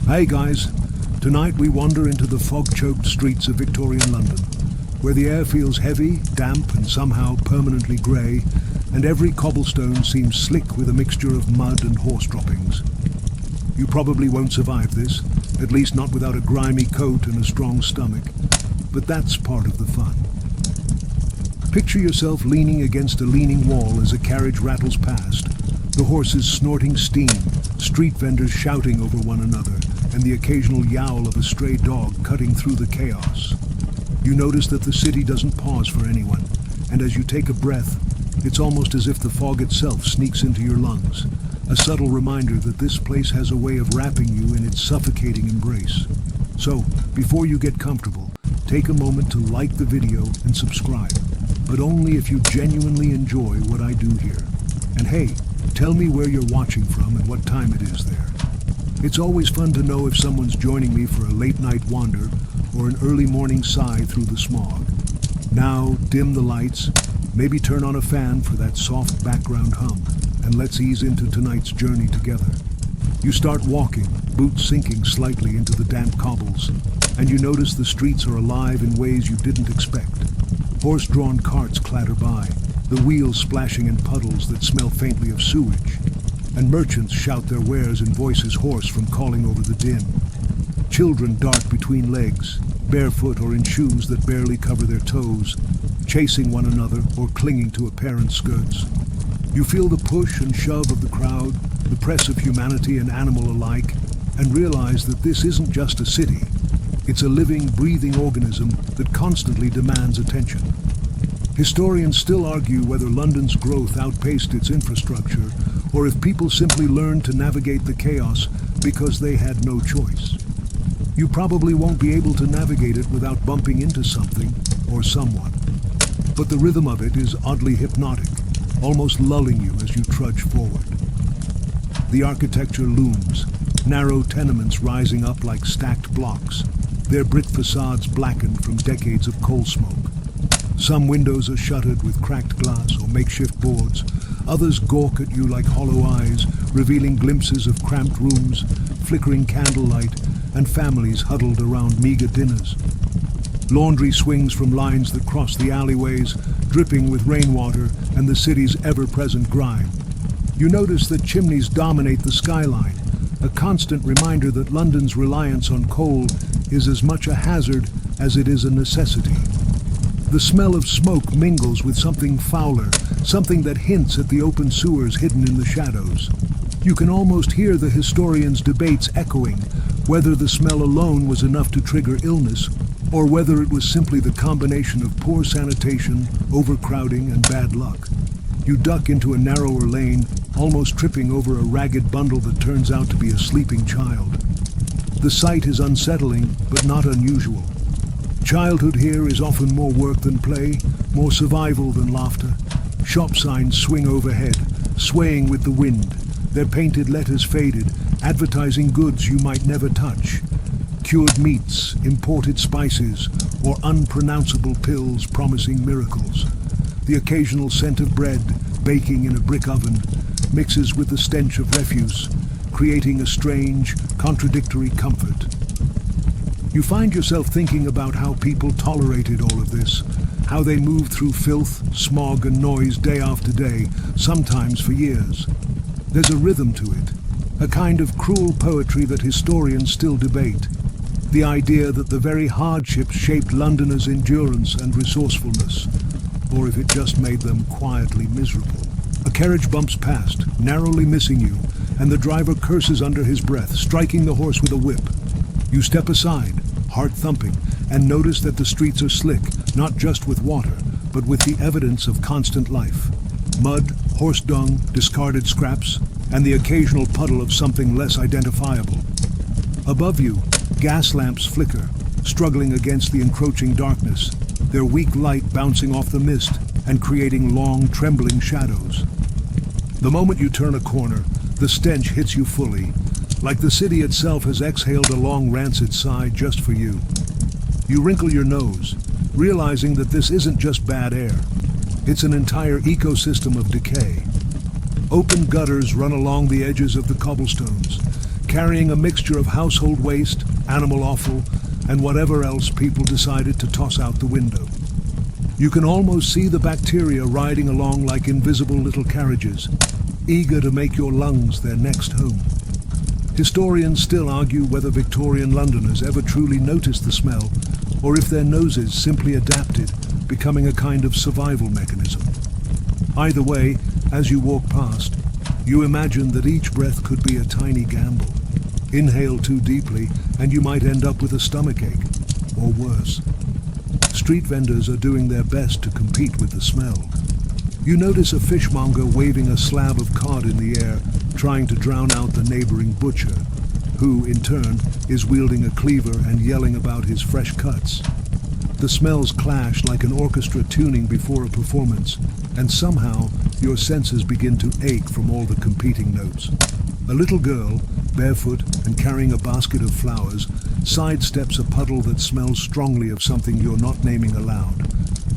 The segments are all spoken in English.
Hey guys, tonight we wander into the fog-choked streets of Victorian London, where the air feels heavy, damp and somehow permanently grey, and every cobblestone seems slick with a mixture of mud and horse droppings. You probably won't survive this, at least not without a grimy coat and a strong stomach, but that's part of the fun. Picture yourself leaning against a leaning wall as a carriage rattles past, the horses snorting steam, street vendors shouting over one another, and the occasional yowl of a stray dog cutting through the chaos. You notice that the city doesn't pause for anyone, and as you take a breath, it's almost as if the fog itself sneaks into your lungs, a subtle reminder that this place has a way of wrapping you in its suffocating embrace. So, before you get comfortable, take a moment to like the video and subscribe, but only if you genuinely enjoy what I do here. And hey, tell me where you're watching from and what time it is there. It's always fun to know if someone's joining me for a late night wander or an early morning sigh through the smog. Now, dim the lights, maybe turn on a fan for that soft background hum, and let's ease into tonight's journey together. You start walking, boots sinking slightly into the damp cobbles, and you notice the streets are alive in ways you didn't expect. Horse-drawn carts clatter by, the wheels splashing in puddles that smell faintly of sewage, and merchants shout their wares in voices hoarse from calling over the din. Children dart between legs, barefoot or in shoes that barely cover their toes, chasing one another or clinging to a parent's skirts. You feel the push and shove of the crowd, the press of humanity and animal alike, and realize that this isn't just a city. It's a living, breathing organism that constantly demands attention. Historians still argue whether London's growth outpaced its infrastructure, or if people simply learned to navigate the chaos because they had no choice. You probably won't be able to navigate it without bumping into something or someone. But the rhythm of it is oddly hypnotic, almost lulling you as you trudge forward. The architecture looms, narrow tenements rising up like stacked blocks, their brick facades blackened from decades of coal smoke. Some windows are shuttered with cracked glass or makeshift boards, others gawk at you like hollow eyes, revealing glimpses of cramped rooms, flickering candlelight, and families huddled around meager dinners. Laundry swings from lines that cross the alleyways, dripping with rainwater and the city's ever-present grime. You notice that chimneys dominate the skyline, a constant reminder that London's reliance on coal is as much a hazard as it is a necessity. The smell of smoke mingles with something fouler, something that hints at the open sewers hidden in the shadows. You can almost hear the historians' debates echoing, whether the smell alone was enough to trigger illness, or whether it was simply the combination of poor sanitation, overcrowding, and bad luck. You duck into a narrower lane, almost tripping over a ragged bundle that turns out to be a sleeping child. The sight is unsettling, but not unusual. Childhood here is often more work than play, more survival than laughter. Shop signs swing overhead, swaying with the wind, their painted letters faded, advertising goods you might never touch. Cured meats, imported spices, or unpronounceable pills promising miracles. The occasional scent of bread, baking in a brick oven, mixes with the stench of refuse, creating a strange, contradictory comfort. You find yourself thinking about how people tolerated all of this, how they moved through filth, smog, and noise day after day, sometimes for years. There's a rhythm to it, a kind of cruel poetry that historians still debate. The idea that the very hardships shaped Londoners' endurance and resourcefulness, or if it just made them quietly miserable. A carriage bumps past, narrowly missing you, and the driver curses under his breath, striking the horse with a whip. You step aside, heart thumping, and notice that the streets are slick, not just with water, but with the evidence of constant life. Mud, horse dung, discarded scraps, and the occasional puddle of something less identifiable. Above you, gas lamps flicker, struggling against the encroaching darkness, their weak light bouncing off the mist and creating long, trembling shadows. The moment you turn a corner, the stench hits you fully, like the city itself has exhaled a long, rancid sigh just for you. You wrinkle your nose, realizing that this isn't just bad air. It's an entire ecosystem of decay. Open gutters run along the edges of the cobblestones, carrying a mixture of household waste, animal offal, and whatever else people decided to toss out the window. You can almost see the bacteria riding along like invisible little carriages, eager to make your lungs their next home. Historians still argue whether Victorian Londoners ever truly noticed the smell, or if their noses simply adapted, becoming a kind of survival mechanism. Either way, as you walk past, you imagine that each breath could be a tiny gamble. Inhale too deeply, and you might end up with a stomachache, or worse. Street vendors are doing their best to compete with the smell. You notice a fishmonger waving a slab of cod in the air, trying to drown out the neighboring butcher, who, in turn, is wielding a cleaver and yelling about his fresh cuts. The smells clash like an orchestra tuning before a performance, and somehow your senses begin to ache from all the competing notes. A little girl, barefoot and carrying a basket of flowers, sidesteps a puddle that smells strongly of something you're not naming aloud.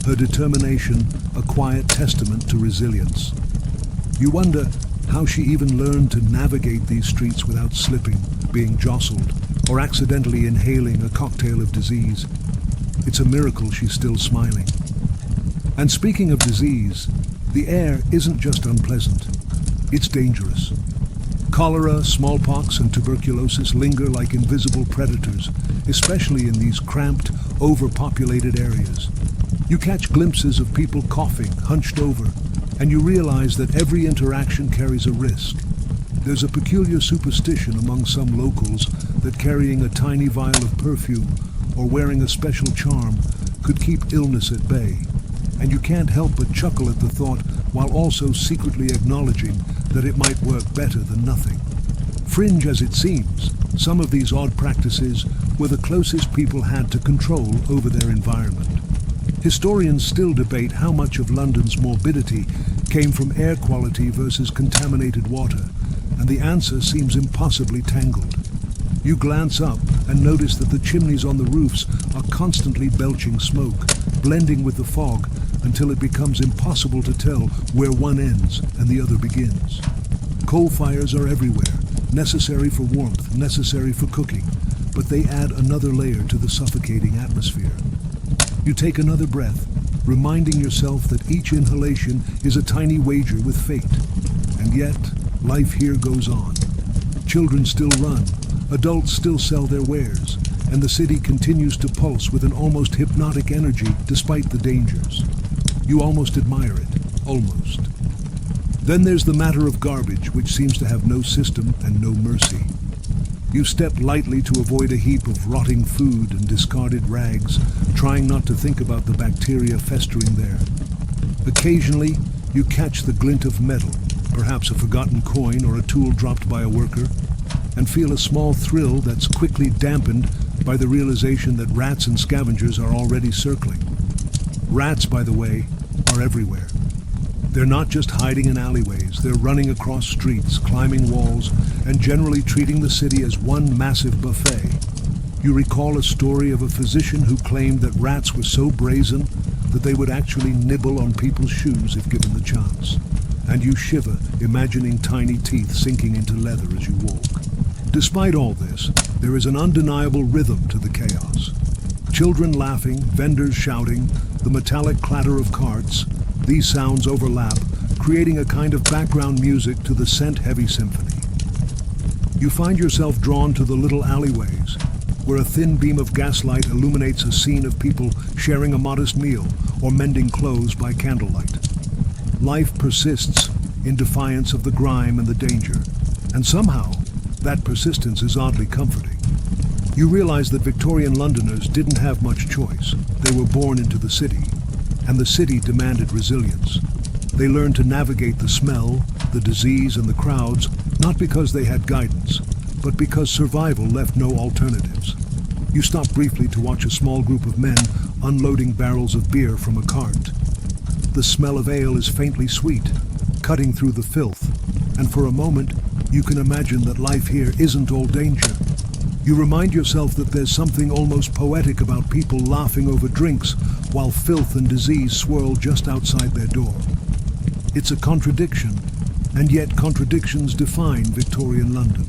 Her determination, a quiet testament to resilience. You wonder how she even learned to navigate these streets without slipping, being jostled, or accidentally inhaling a cocktail of disease. It's a miracle she's still smiling. And speaking of disease, the air isn't just unpleasant, it's dangerous. Cholera, smallpox, and tuberculosis linger like invisible predators, especially in these cramped, overpopulated areas. You catch glimpses of people coughing, hunched over, and you realize that every interaction carries a risk. There's a peculiar superstition among some locals that carrying a tiny vial of perfume or wearing a special charm could keep illness at bay. And you can't help but chuckle at the thought while also secretly acknowledging that it might work better than nothing. Fringe as it seems, some of these odd practices were the closest people had to control over their environment. Historians still debate how much of London's morbidity came from air quality versus contaminated water, and the answer seems impossibly tangled. You glance up and notice that the chimneys on the roofs are constantly belching smoke, blending with the fog until it becomes impossible to tell where one ends and the other begins. Coal fires are everywhere, necessary for warmth, necessary for cooking, but they add another layer to the suffocating atmosphere. You take another breath, reminding yourself that each inhalation is a tiny wager with fate. And yet, life here goes on. Children still run, adults still sell their wares, and the city continues to pulse with an almost hypnotic energy despite the dangers. You almost admire it, almost. Then there's the matter of garbage, which seems to have no system and no mercy. You step lightly to avoid a heap of rotting food and discarded rags, trying not to think about the bacteria festering there. Occasionally, you catch the glint of metal, perhaps a forgotten coin or a tool dropped by a worker, and feel a small thrill that's quickly dampened by the realization that rats and scavengers are already circling. Rats, by the way, are everywhere. They're not just hiding in alleyways, they're running across streets, climbing walls, and generally treating the city as one massive buffet. You recall a story of a physician who claimed that rats were so brazen that they would actually nibble on people's shoes if given the chance. And you shiver, imagining tiny teeth sinking into leather as you walk. Despite all this, there is an undeniable rhythm to the chaos. Children laughing, vendors shouting, the metallic clatter of carts, these sounds overlap, creating a kind of background music to the scent-heavy symphony. You find yourself drawn to the little alleyways, where a thin beam of gaslight illuminates a scene of people sharing a modest meal or mending clothes by candlelight. Life persists in defiance of the grime and the danger, and somehow that persistence is oddly comforting. You realize that Victorian Londoners didn't have much choice. They were born into the city, and the city demanded resilience. They learned to navigate the smell, the disease, and the crowds, not because they had guidance, but because survival left no alternatives. You stop briefly to watch a small group of men unloading barrels of beer from a cart. The smell of ale is faintly sweet, cutting through the filth, and for a moment, you can imagine that life here isn't all danger. You remind yourself that there's something almost poetic about people laughing over drinks while filth and disease swirl just outside their door. It's a contradiction, and yet contradictions define Victorian London.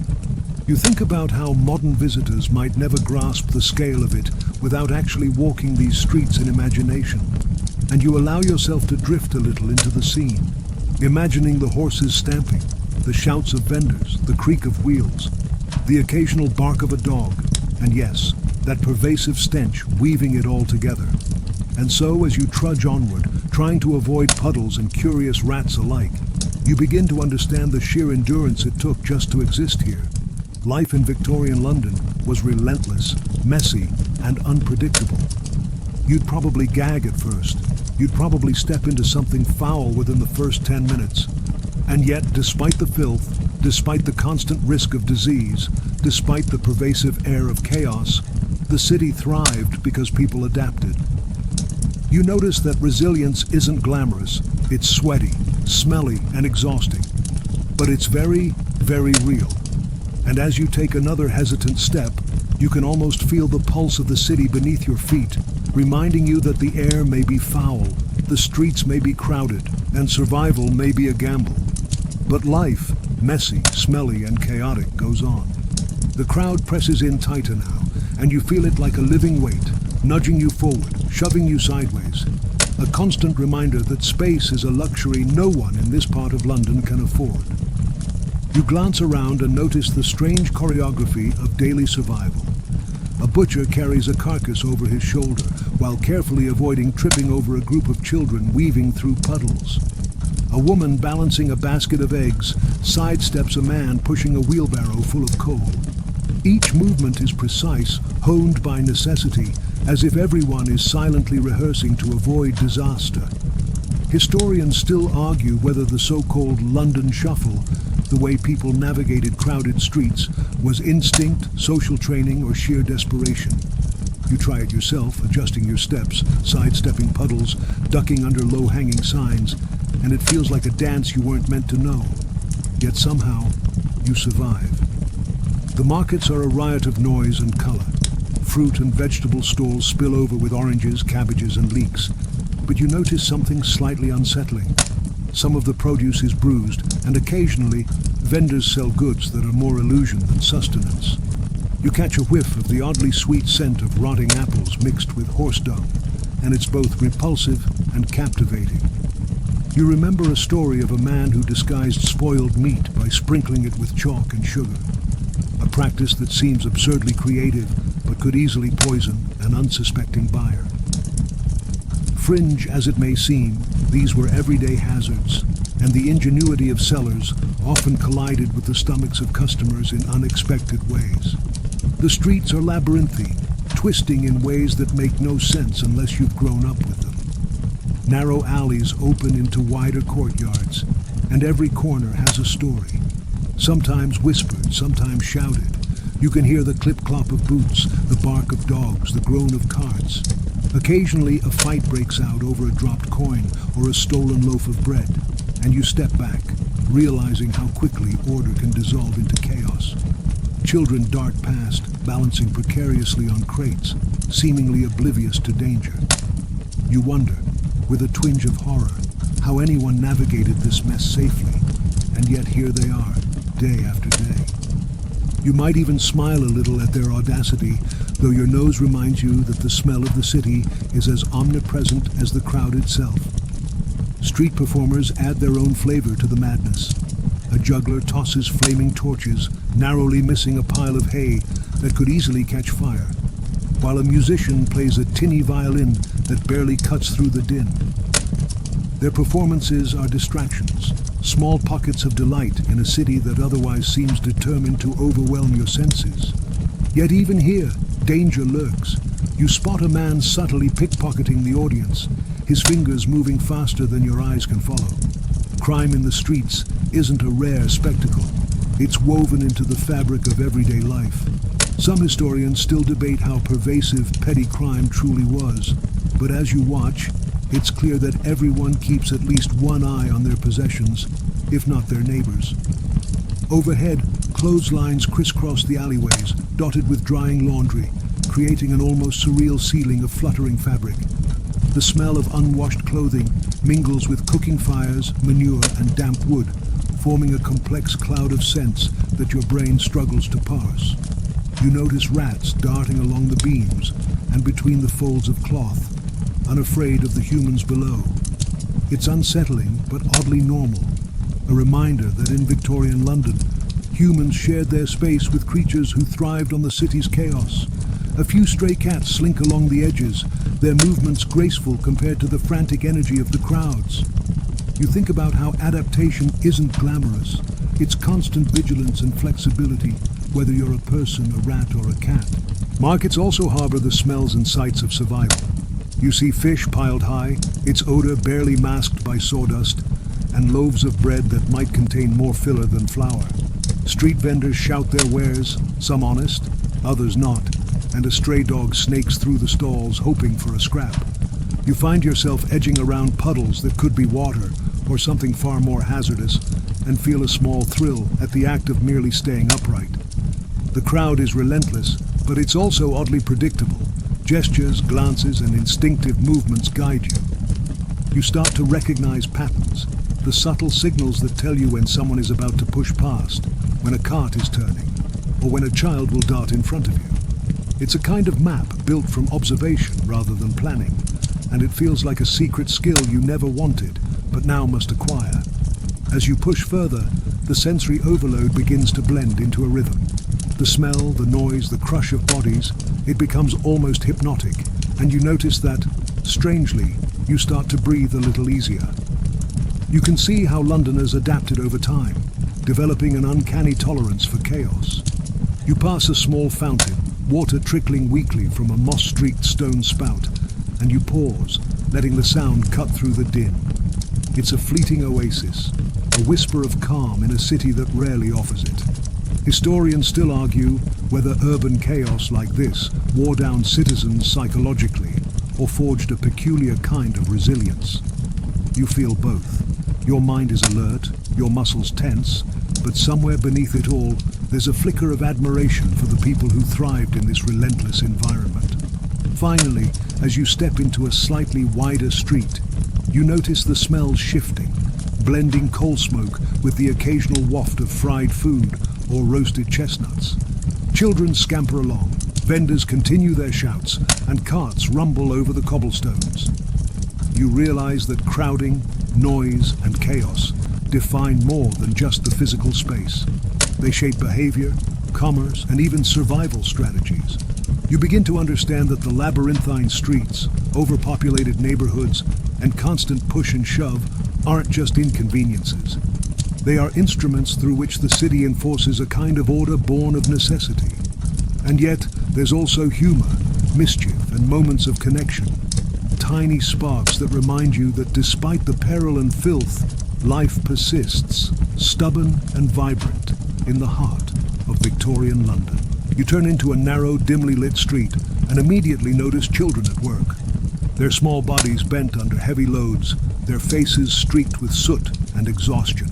You think about how modern visitors might never grasp the scale of it without actually walking these streets in imagination, and you allow yourself to drift a little into the scene, imagining the horses stamping, the shouts of vendors, the creak of wheels, the occasional bark of a dog, and yes, that pervasive stench weaving it all together. And so, as you trudge onward, trying to avoid puddles and curious rats alike, you begin to understand the sheer endurance it took just to exist here. Life in Victorian London was relentless, messy, and unpredictable. You'd probably gag at first. You'd probably step into something foul within the first 10 minutes. And yet, despite the filth, despite the constant risk of disease, despite the pervasive air of chaos, the city thrived because people adapted. You notice that resilience isn't glamorous. It's sweaty, smelly, and exhausting. But it's very, very real. And as you take another hesitant step, you can almost feel the pulse of the city beneath your feet, reminding you that the air may be foul, the streets may be crowded, and survival may be a gamble. But life, messy, smelly, and chaotic, goes on. The crowd presses in tighter now, and you feel it like a living weight, nudging you forward, shoving you sideways. A constant reminder that space is a luxury no one in this part of London can afford. You glance around and notice the strange choreography of daily survival. A butcher carries a carcass over his shoulder while carefully avoiding tripping over a group of children weaving through puddles. A woman balancing a basket of eggs sidesteps a man pushing a wheelbarrow full of coal. Each movement is precise, honed by necessity, as if everyone is silently rehearsing to avoid disaster. Historians still argue whether the so-called London Shuffle, the way people navigated crowded streets, was instinct, social training, or sheer desperation. You try it yourself, adjusting your steps, sidestepping puddles, ducking under low-hanging signs, and it feels like a dance you weren't meant to know. Yet somehow, you survive. The markets are a riot of noise and color. Fruit and vegetable stalls spill over with oranges, cabbages, and leeks. But you notice something slightly unsettling. Some of the produce is bruised, and occasionally, vendors sell goods that are more illusion than sustenance. You catch a whiff of the oddly sweet scent of rotting apples mixed with horse dung, and it's both repulsive and captivating. You remember a story of a man who disguised spoiled meat by sprinkling it with chalk and sugar, a practice that seems absurdly creative but could easily poison an unsuspecting buyer. Fringe as it may seem, these were everyday hazards, and the ingenuity of sellers often collided with the stomachs of customers in unexpected ways. The streets are labyrinthine, twisting in ways that make no sense unless you've grown up with them. Narrow alleys open into wider courtyards, and every corner has a story. Sometimes whispered, sometimes shouted. You can hear the clip-clop of boots, the bark of dogs, the groan of carts. Occasionally, a fight breaks out over a dropped coin or a stolen loaf of bread, and you step back, realizing how quickly order can dissolve into chaos. Children dart past, balancing precariously on crates, seemingly oblivious to danger. You wonder, with a twinge of horror, how anyone navigated this mess safely, and yet here they are, day after day. You might even smile a little at their audacity, though your nose reminds you that the smell of the city is as omnipresent as the crowd itself. Street performers add their own flavor to the madness. A juggler tosses flaming torches, narrowly missing a pile of hay that could easily catch fire, while a musician plays a tinny violin that barely cuts through the din. Their performances are distractions, small pockets of delight in a city that otherwise seems determined to overwhelm your senses. Yet even here, danger lurks. You spot a man subtly pickpocketing the audience, his fingers moving faster than your eyes can follow. Crime in the streets isn't a rare spectacle. It's woven into the fabric of everyday life. Some historians still debate how pervasive petty crime truly was, but as you watch, it's clear that everyone keeps at least one eye on their possessions, if not their neighbors. Overhead, clotheslines crisscross the alleyways, dotted with drying laundry, creating an almost surreal ceiling of fluttering fabric. The smell of unwashed clothing mingles with cooking fires, manure, and damp wood, forming a complex cloud of scents that your brain struggles to parse. You notice rats darting along the beams and between the folds of cloth, unafraid of the humans below. It's unsettling but oddly normal, a reminder that in Victorian London, humans shared their space with creatures who thrived on the city's chaos. A few stray cats slink along the edges, their movements graceful compared to the frantic energy of the crowds. You think about how adaptation isn't glamorous. It's constant vigilance and flexibility, whether you're a person, a rat, or a cat. Markets also harbor the smells and sights of survival. You see fish piled high, its odor barely masked by sawdust, and loaves of bread that might contain more filler than flour. Street vendors shout their wares, some honest, others not, and a stray dog snakes through the stalls hoping for a scrap. You find yourself edging around puddles that could be water or something far more hazardous, and feel a small thrill at the act of merely staying upright. The crowd is relentless, but it's also oddly predictable. Gestures, glances, and instinctive movements guide you. You start to recognize patterns, the subtle signals that tell you when someone is about to push past, when a cart is turning, or when a child will dart in front of you. It's a kind of map built from observation rather than planning, and it feels like a secret skill you never wanted, but now must acquire. As you push further, the sensory overload begins to blend into a rhythm. The smell, the noise, the crush of bodies, it becomes almost hypnotic, and you notice that, strangely, you start to breathe a little easier. You can see how Londoners adapted over time, developing an uncanny tolerance for chaos. You pass a small fountain, water trickling weakly from a moss-streaked stone spout, and you pause, letting the sound cut through the din. It's a fleeting oasis, a whisper of calm in a city that rarely offers it. Historians still argue whether urban chaos like this wore down citizens psychologically or forged a peculiar kind of resilience. You feel both. Your mind is alert, your muscles tense, but somewhere beneath it all, there's a flicker of admiration for the people who thrived in this relentless environment. Finally, as you step into a slightly wider street, you notice the smells shifting, blending coal smoke with the occasional waft of fried food or roasted chestnuts. Children scamper along, vendors continue their shouts, and carts rumble over the cobblestones. You realize that crowding, noise, and chaos define more than just the physical space. They shape behavior, commerce, and even survival strategies. You begin to understand that the labyrinthine streets, overpopulated neighborhoods, and constant push and shove aren't just inconveniences. They are instruments through which the city enforces a kind of order born of necessity. And yet, there's also humor, mischief, and moments of connection. Tiny sparks that remind you that despite the peril and filth, life persists, stubborn and vibrant, in the heart of Victorian London. You turn into a narrow, dimly lit street and immediately notice children at work. Their small bodies bent under heavy loads, their faces streaked with soot and exhaustion.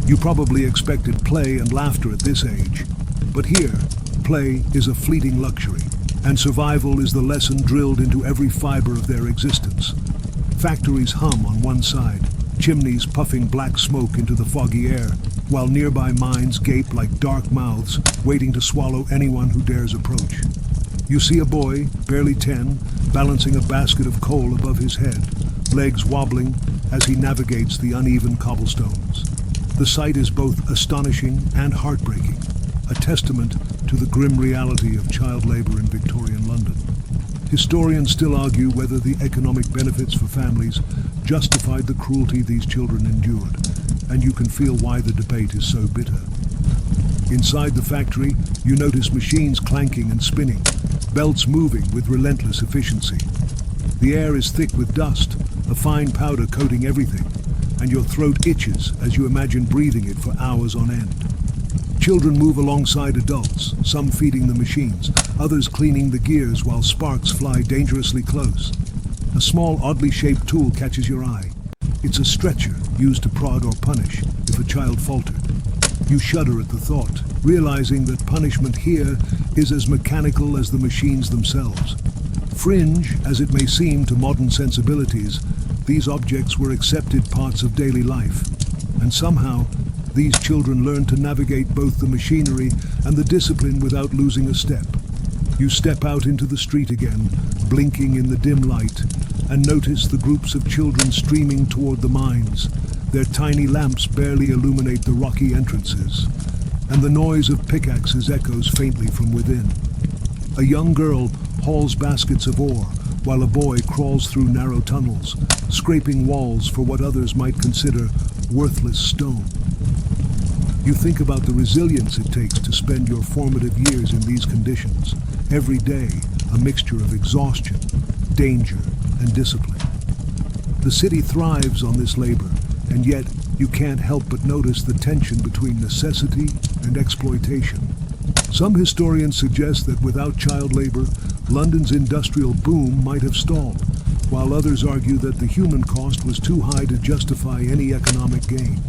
You probably expected play and laughter at this age, but here, play is a fleeting luxury, and survival is the lesson drilled into every fiber of their existence. Factories hum on one side, chimneys puffing black smoke into the foggy air, while nearby mines gape like dark mouths waiting to swallow anyone who dares approach. You see a boy, barely 10, balancing a basket of coal above his head, legs wobbling as he navigates the uneven cobblestones. The sight is both astonishing and heartbreaking, a testament to the grim reality of child labor in Victorian London. Historians still argue whether the economic benefits for families justified the cruelty these children endured, and you can feel why the debate is so bitter. Inside the factory, you notice machines clanking and spinning, belts moving with relentless efficiency. The air is thick with dust, a fine powder coating everything, and your throat itches as you imagine breathing it for hours on end. Children move alongside adults, some feeding the machines, others cleaning the gears while sparks fly dangerously close. A small, oddly shaped tool catches your eye. It's a stretcher used to prod or punish if a child faltered. You shudder at the thought, realizing that punishment here is as mechanical as the machines themselves. Fringe, as it may seem to modern sensibilities, these objects were accepted parts of daily life, and somehow these children learn to navigate both the machinery and the discipline without losing a step. You step out into the street again, blinking in the dim light, and notice the groups of children streaming toward the mines. Their tiny lamps barely illuminate the rocky entrances, and the noise of pickaxes echoes faintly from within. A young girl hauls baskets of ore, while a boy crawls through narrow tunnels, scraping walls for what others might consider worthless stone. You think about the resilience it takes to spend your formative years in these conditions. Every day, a mixture of exhaustion, danger, and discipline. The city thrives on this labor, and yet you can't help but notice the tension between necessity and exploitation. Some historians suggest that without child labor, London's industrial boom might have stalled, while others argue that the human cost was too high to justify any economic gain.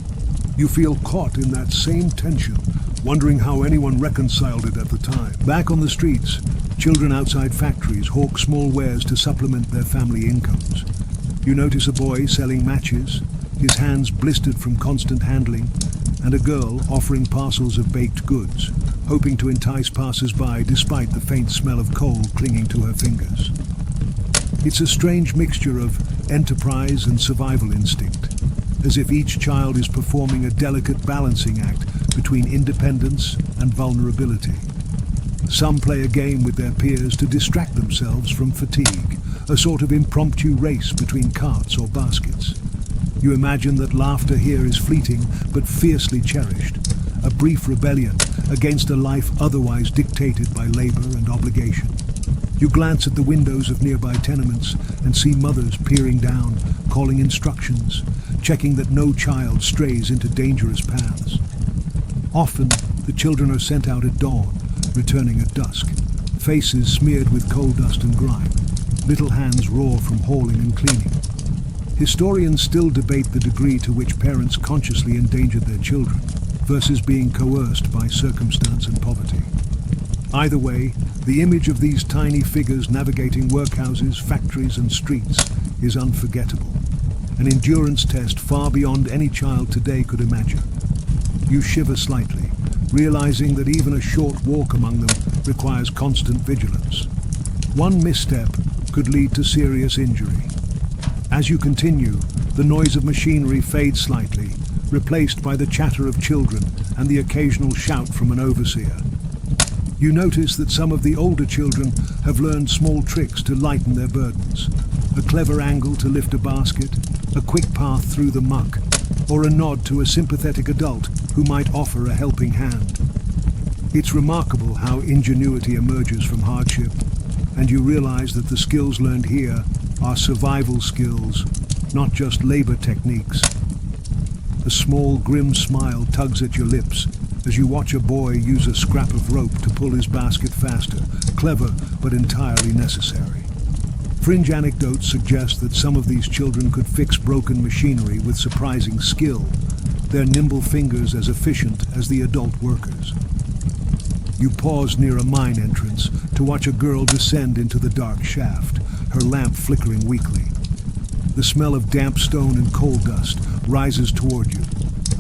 You feel caught in that same tension, wondering how anyone reconciled it at the time. Back on the streets, children outside factories hawk small wares to supplement their family incomes. You notice a boy selling matches, his hands blistered from constant handling, and a girl offering parcels of baked goods, hoping to entice passers-by despite the faint smell of coal clinging to her fingers. It's a strange mixture of enterprise and survival instinct, as if each child is performing a delicate balancing act between independence and vulnerability. Some play a game with their peers to distract themselves from fatigue, a sort of impromptu race between carts or baskets. You imagine that laughter here is fleeting but fiercely cherished, a brief rebellion against a life otherwise dictated by labor and obligation. You glance at the windows of nearby tenements and see mothers peering down, calling instructions, checking that no child strays into dangerous paths. Often, the children are sent out at dawn, returning at dusk, faces smeared with coal dust and grime, little hands raw from hauling and cleaning. Historians still debate the degree to which parents consciously endangered their children versus being coerced by circumstance and poverty. Either way, the image of these tiny figures navigating workhouses, factories, and streets is unforgettable, an endurance test far beyond any child today could imagine. You shiver slightly, realizing that even a short walk among them requires constant vigilance. One misstep could lead to serious injury. As you continue, the noise of machinery fades slightly, replaced by the chatter of children and the occasional shout from an overseer. You notice that some of the older children have learned small tricks to lighten their burdens. A clever angle to lift a basket, a quick path through the muck, or a nod to a sympathetic adult who might offer a helping hand. It's remarkable how ingenuity emerges from hardship, and you realize that the skills learned here are survival skills, not just labor techniques. A small, grim smile tugs at your lips as you watch a boy use a scrap of rope to pull his basket faster, clever but entirely necessary. Fringe anecdotes suggest that some of these children could fix broken machinery with surprising skill, their nimble fingers as efficient as the adult workers. You pause near a mine entrance to watch a girl descend into the dark shaft, her lamp flickering weakly. The smell of damp stone and coal dust rises toward you,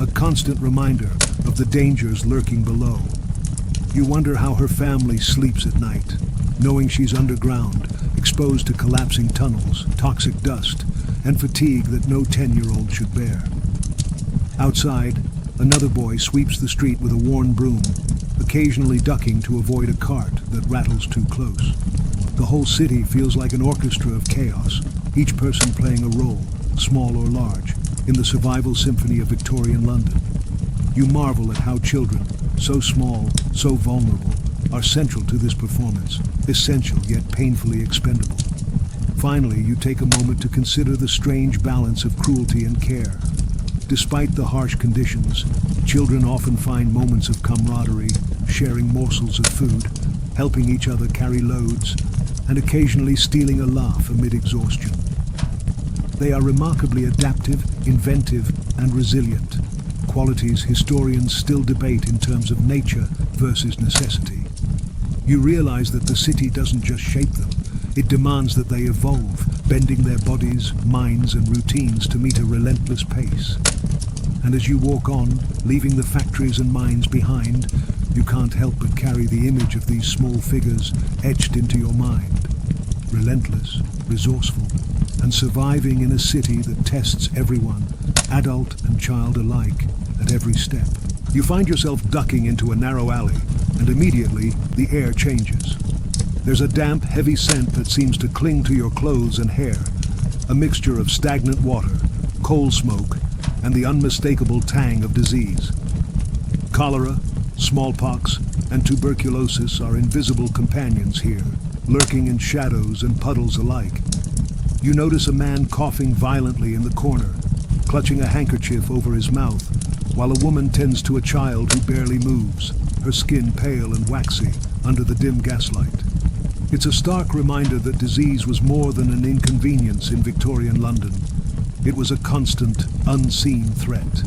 a constant reminder of the dangers lurking below. You wonder how her family sleeps at night, knowing she's underground, exposed to collapsing tunnels, toxic dust, and fatigue that no 10-year-old should bear. Outside, another boy sweeps the street with a worn broom, occasionally ducking to avoid a cart that rattles too close. The whole city feels like an orchestra of chaos, each person playing a role, small or large, in the survival symphony of Victorian London. You marvel at how children, so small, so vulnerable, are central to this performance, essential yet painfully expendable. Finally, you take a moment to consider the strange balance of cruelty and care. Despite the harsh conditions, children often find moments of camaraderie, sharing morsels of food, helping each other carry loads, and occasionally stealing a laugh amid exhaustion. They are remarkably adaptive, inventive, and resilient, qualities historians still debate in terms of nature versus necessity. You realize that the city doesn't just shape them, it demands that they evolve, bending their bodies, minds, and routines to meet a relentless pace. And as you walk on, leaving the factories and mines behind, you can't help but carry the image of these small figures etched into your mind. Relentless, resourceful, and surviving in a city that tests everyone, adult and child alike, at every step. You find yourself ducking into a narrow alley, and immediately the air changes. There's a damp, heavy scent that seems to cling to your clothes and hair, a mixture of stagnant water, coal smoke, and the unmistakable tang of disease. Cholera, smallpox, and tuberculosis are invisible companions here, lurking in shadows and puddles alike. You notice a man coughing violently in the corner, clutching a handkerchief over his mouth, while a woman tends to a child who barely moves, her skin pale and waxy under the dim gaslight. It's a stark reminder that disease was more than an inconvenience in Victorian London. It was a constant, unseen threat.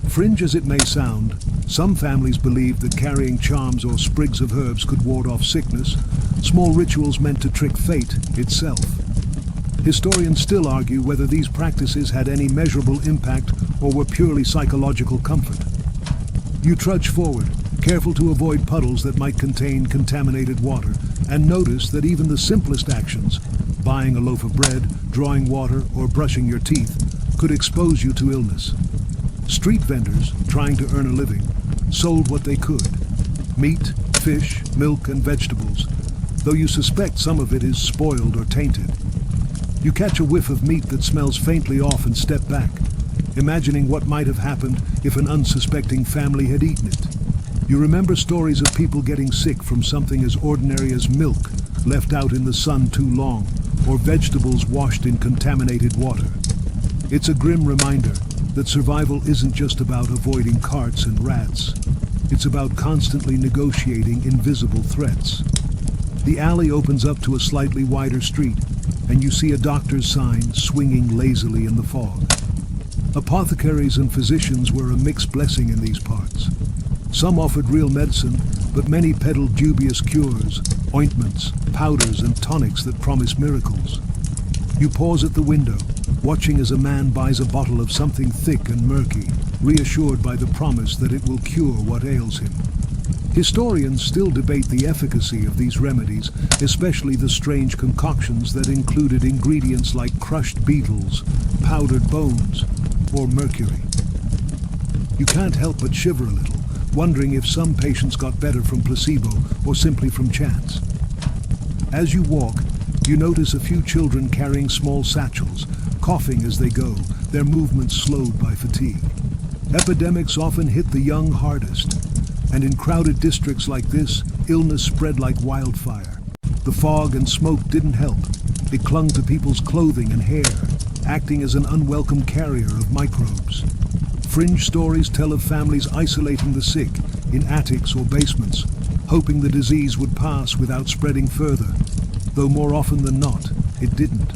Fringe as it may sound, some families believed that carrying charms or sprigs of herbs could ward off sickness, small rituals meant to trick fate itself. Historians still argue whether these practices had any measurable impact or were purely psychological comfort. You trudge forward, careful to avoid puddles that might contain contaminated water, and notice that even the simplest actions, buying a loaf of bread, drawing water, or brushing your teeth, could expose you to illness. Street vendors, trying to earn a living, sold what they could: meat, fish, milk, and vegetables, though you suspect some of it is spoiled or tainted. You catch a whiff of meat that smells faintly off and step back, imagining what might have happened if an unsuspecting family had eaten it. You remember stories of people getting sick from something as ordinary as milk left out in the sun too long, or vegetables washed in contaminated water. It's a grim reminder that survival isn't just about avoiding carts and rats. It's about constantly negotiating invisible threats. The alley opens up to a slightly wider street, and you see a doctor's sign swinging lazily in the fog. Apothecaries and physicians were a mixed blessing in these parts. Some offered real medicine, but many peddled dubious cures, ointments, powders, and tonics that promise miracles. You pause at the window, watching as a man buys a bottle of something thick and murky, reassured by the promise that it will cure what ails him. Historians still debate the efficacy of these remedies, especially the strange concoctions that included ingredients like crushed beetles, powdered bones, or mercury. You can't help but shiver a little, wondering if some patients got better from placebo or simply from chance. As you walk, you notice a few children carrying small satchels, coughing as they go, their movements slowed by fatigue. Epidemics often hit the young hardest, and in crowded districts like this, illness spread like wildfire. The fog and smoke didn't help. It clung to people's clothing and hair, acting as an unwelcome carrier of microbes. Fringe stories tell of families isolating the sick in attics or basements, hoping the disease would pass without spreading further, though more often than not, it didn't.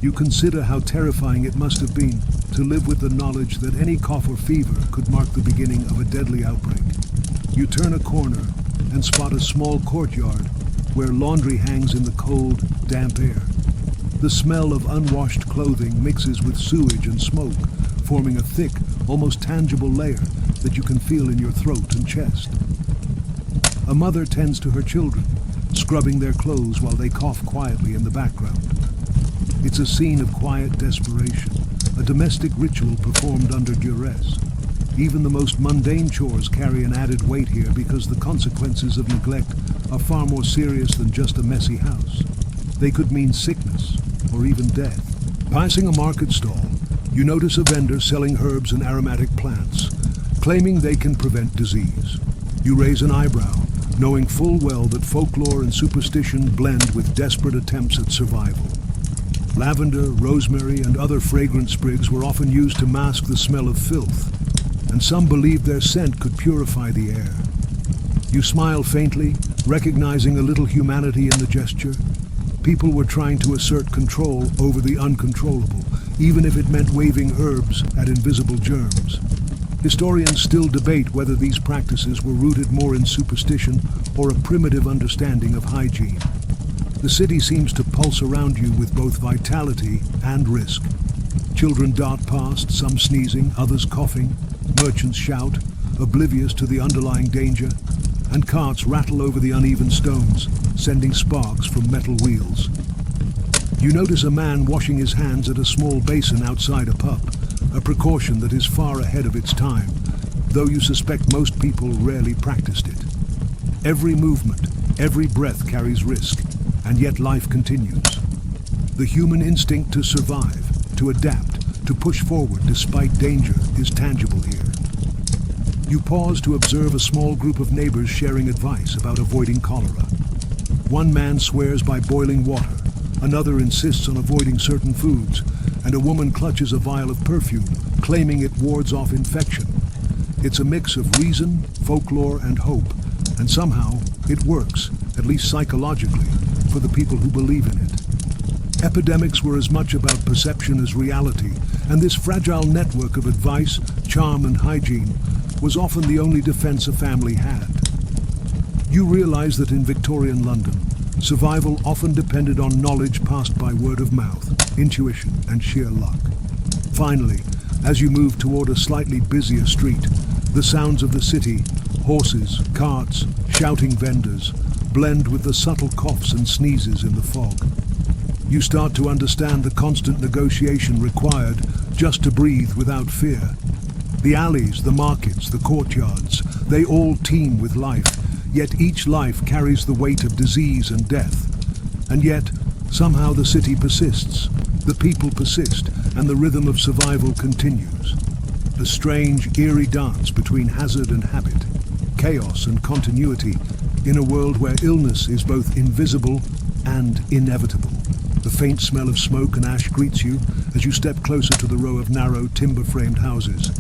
You consider how terrifying it must have been to live with the knowledge that any cough or fever could mark the beginning of a deadly outbreak. You turn a corner and spot a small courtyard where laundry hangs in the cold, damp air. The smell of unwashed clothing mixes with sewage and smoke, forming a thick, almost tangible layer that you can feel in your throat and chest. A mother tends to her children, scrubbing their clothes while they cough quietly in the background. It's a scene of quiet desperation, a domestic ritual performed under duress. Even the most mundane chores carry an added weight here because the consequences of neglect are far more serious than just a messy house. They could mean sickness or even death. Passing a market stall, you notice a vendor selling herbs and aromatic plants, claiming they can prevent disease. You raise an eyebrow, knowing full well that folklore and superstition blend with desperate attempts at survival. Lavender, rosemary, and other fragrant sprigs were often used to mask the smell of filth, and some believed their scent could purify the air. You smile faintly, recognizing a little humanity in the gesture. People were trying to assert control over the uncontrollable, even if it meant waving herbs at invisible germs. Historians still debate whether these practices were rooted more in superstition or a primitive understanding of hygiene. The city seems to pulse around you with both vitality and risk. Children dart past, some sneezing, others coughing. Merchants shout, oblivious to the underlying danger, and carts rattle over the uneven stones, sending sparks from metal wheels. You notice a man washing his hands at a small basin outside a pub, a precaution that is far ahead of its time, though you suspect most people rarely practiced it. Every movement, every breath carries risk, and yet life continues. The human instinct to survive, to adapt, to push forward despite danger is tangible here. You pause to observe a small group of neighbors sharing advice about avoiding cholera. One man swears by boiling water, another insists on avoiding certain foods, and a woman clutches a vial of perfume, claiming it wards off infection. It's a mix of reason, folklore, and hope, and somehow it works, at least psychologically, for the people who believe in it. Epidemics were as much about perception as reality, and this fragile network of advice, charm, and hygiene was often the only defense a family had. You realize that in Victorian London, survival often depended on knowledge passed by word of mouth, intuition, and sheer luck. Finally, as you move toward a slightly busier street, the sounds of the city, horses, carts, shouting vendors, blend with the subtle coughs and sneezes in the fog. You start to understand the constant negotiation required just to breathe without fear. The alleys, the markets, the courtyards, they all teem with life, yet each life carries the weight of disease and death. And yet, somehow the city persists, the people persist, and the rhythm of survival continues. A strange, eerie dance between hazard and habit, chaos and continuity, in a world where illness is both invisible and inevitable. The faint smell of smoke and ash greets you as you step closer to the row of narrow, timber-framed houses.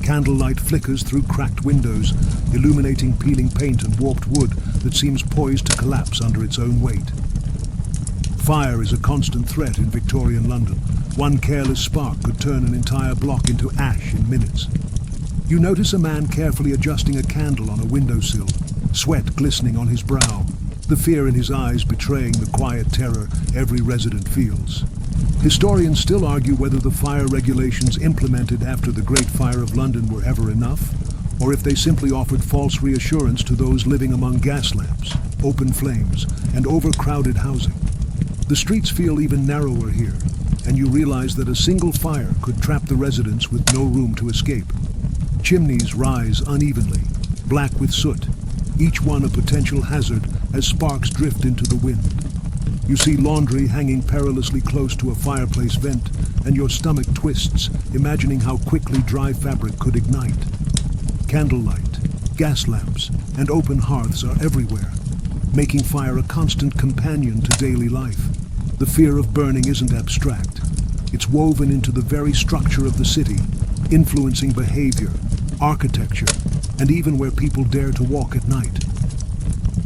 Candlelight flickers through cracked windows, illuminating peeling paint and warped wood that seems poised to collapse under its own weight. Fire is a constant threat in Victorian London. One careless spark could turn an entire block into ash in minutes. You notice a man carefully adjusting a candle on a windowsill, sweat glistening on his brow, the fear in his eyes betraying the quiet terror every resident feels. Historians still argue whether the fire regulations implemented after the Great Fire of London were ever enough, or if they simply offered false reassurance to those living among gas lamps, open flames, and overcrowded housing. The streets feel even narrower here, and you realize that a single fire could trap the residents with no room to escape. Chimneys rise unevenly, black with soot, each one a potential hazard as sparks drift into the wind. You see laundry hanging perilously close to a fireplace vent, and your stomach twists, imagining how quickly dry fabric could ignite. Candlelight, gas lamps, and open hearths are everywhere, making fire a constant companion to daily life. The fear of burning isn't abstract. It's woven into the very structure of the city, influencing behavior, architecture, and even where people dare to walk at night.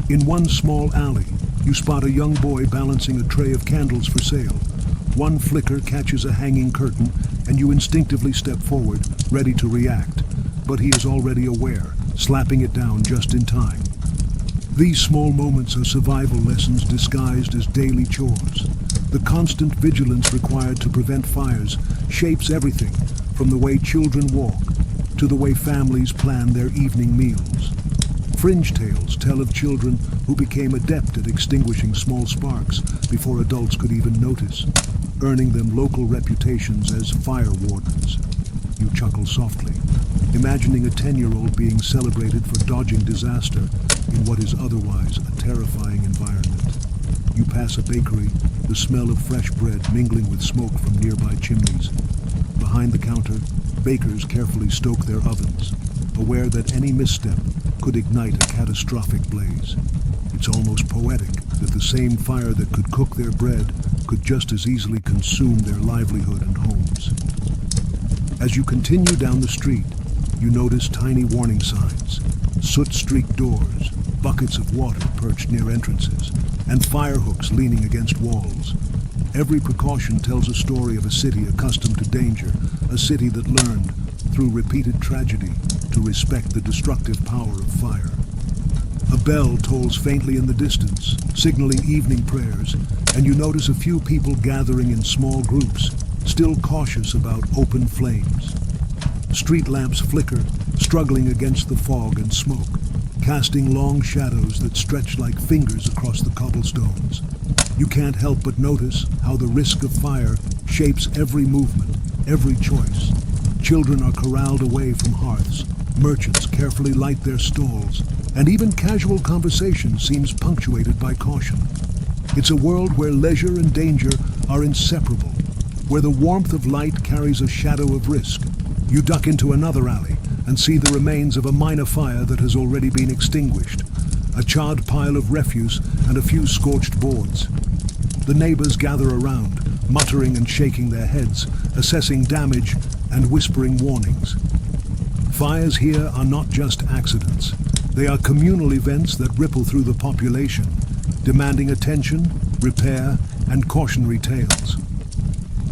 In one small alley, you spot a young boy balancing a tray of candles for sale. One flicker catches a hanging curtain, and you instinctively step forward, ready to react. But he is already aware, slapping it down just in time. These small moments are survival lessons disguised as daily chores. The constant vigilance required to prevent fires shapes everything, from the way children walk to the way families plan their evening meals. Fringe tales tell of children who became adept at extinguishing small sparks before adults could even notice, earning them local reputations as fire wardens. You chuckle softly, imagining a 10-year-old being celebrated for dodging disaster in what is otherwise a terrifying environment. You pass a bakery, the smell of fresh bread mingling with smoke from nearby chimneys. Behind the counter, bakers carefully stoke their ovens, aware that any misstep could ignite a catastrophic blaze. It's almost poetic that the same fire that could cook their bread could just as easily consume their livelihood and homes. As you continue down the street, you notice tiny warning signs, soot-streaked doors, buckets of water perched near entrances, and fire hooks leaning against walls. Every precaution tells a story of a city accustomed to danger, a city that learned, through repeated tragedy, to respect the destructive power of fire. A bell tolls faintly in the distance, signaling evening prayers, and you notice a few people gathering in small groups, still cautious about open flames. Street lamps flicker, struggling against the fog and smoke, casting long shadows that stretch like fingers across the cobblestones. You can't help but notice how the risk of fire shapes every movement, every choice. Children are corralled away from hearths, merchants carefully light their stalls, and even casual conversation seems punctuated by caution. It's a world where leisure and danger are inseparable, where the warmth of light carries a shadow of risk. You duck into another alley and see the remains of a minor fire that has already been extinguished, a charred pile of refuse and a few scorched boards. The neighbors gather around, muttering and shaking their heads, assessing damage and whispering warnings. Fires here are not just accidents. They are communal events that ripple through the population, demanding attention, repair, and cautionary tales.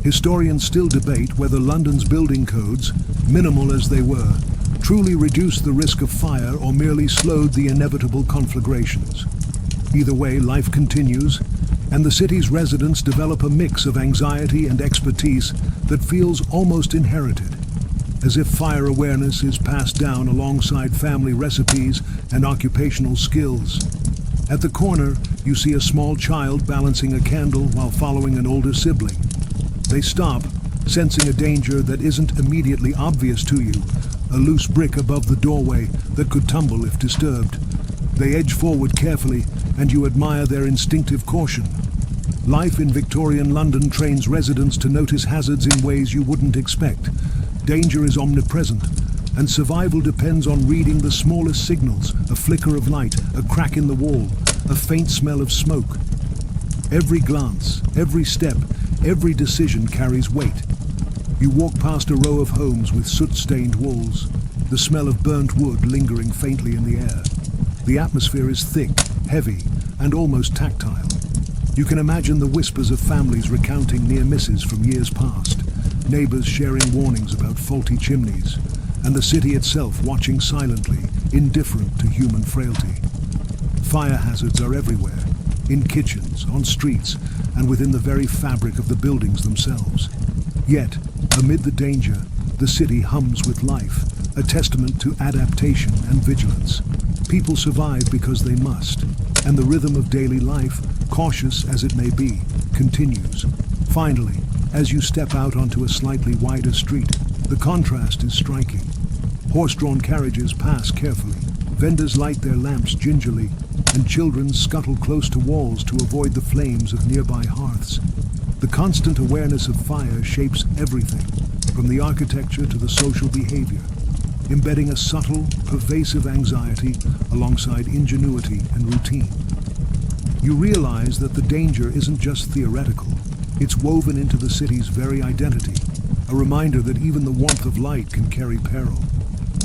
Historians still debate whether London's building codes, minimal as they were, truly reduced the risk of fire or merely slowed the inevitable conflagrations. Either way, life continues, and the city's residents develop a mix of anxiety and expertise that feels almost inherited, as if fire awareness is passed down alongside family recipes and occupational skills. At the corner, you see a small child balancing a candle while following an older sibling. They stop, sensing a danger that isn't immediately obvious to you, a loose brick above the doorway that could tumble if disturbed. They edge forward carefully, and you admire their instinctive caution. Life in Victorian London trains residents to notice hazards in ways you wouldn't expect. Danger is omnipresent, and survival depends on reading the smallest signals, a flicker of light, a crack in the wall, a faint smell of smoke. Every glance, every step, every decision carries weight. You walk past a row of homes with soot-stained walls, the smell of burnt wood lingering faintly in the air. The atmosphere is thick, heavy, and almost tactile. You can imagine the whispers of families recounting near misses from years past, neighbors sharing warnings about faulty chimneys, and the city itself watching silently, indifferent to human frailty. Fire hazards are everywhere, in kitchens, on streets, and within the very fabric of the buildings themselves. Yet, amid the danger, the city hums with life, a testament to adaptation and vigilance. People survive because they must, and the rhythm of daily life, cautious as it may be, continues. Finally, as you step out onto a slightly wider street, the contrast is striking. Horse-drawn carriages pass carefully, vendors light their lamps gingerly, and children scuttle close to walls to avoid the flames of nearby hearths. The constant awareness of fire shapes everything, from the architecture to the social behavior, embedding a subtle, pervasive anxiety alongside ingenuity and routine. You realize that the danger isn't just theoretical, it's woven into the city's very identity, a reminder that even the warmth of light can carry peril.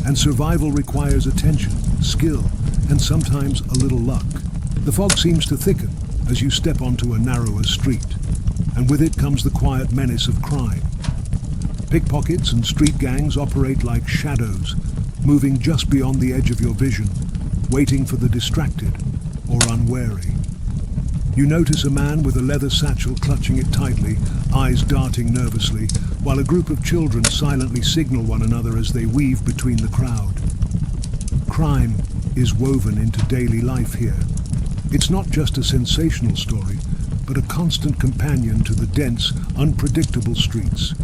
And survival requires attention, skill, and sometimes a little luck. The fog seems to thicken as you step onto a narrower street, and with it comes the quiet menace of crime. Pickpockets and street gangs operate like shadows, moving just beyond the edge of your vision, waiting for the distracted or unwary. You notice a man with a leather satchel clutching it tightly, eyes darting nervously, while a group of children silently signal one another as they weave between the crowd. Crime is woven into daily life here. It's not just a sensational story, but a constant companion to the dense, unpredictable streets.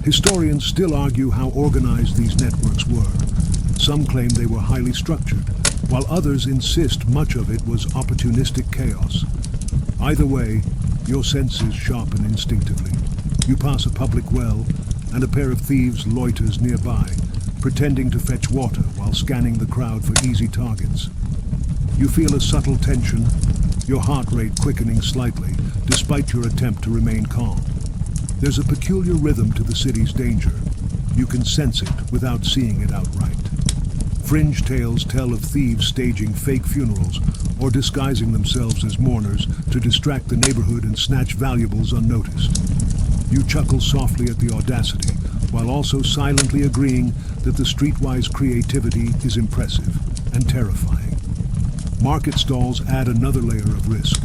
Historians still argue how organized these networks were. Some claim they were highly structured, while others insist much of it was opportunistic chaos. Either way, your senses sharpen instinctively. You pass a public well, and a pair of thieves loiters nearby, pretending to fetch water while scanning the crowd for easy targets. You feel a subtle tension, your heart rate quickening slightly, despite your attempt to remain calm. There's a peculiar rhythm to the city's danger. You can sense it without seeing it outright. Fringe tales tell of thieves staging fake funerals or disguising themselves as mourners to distract the neighborhood and snatch valuables unnoticed. You chuckle softly at the audacity, while also silently agreeing that the streetwise creativity is impressive and terrifying. Market stalls add another layer of risk.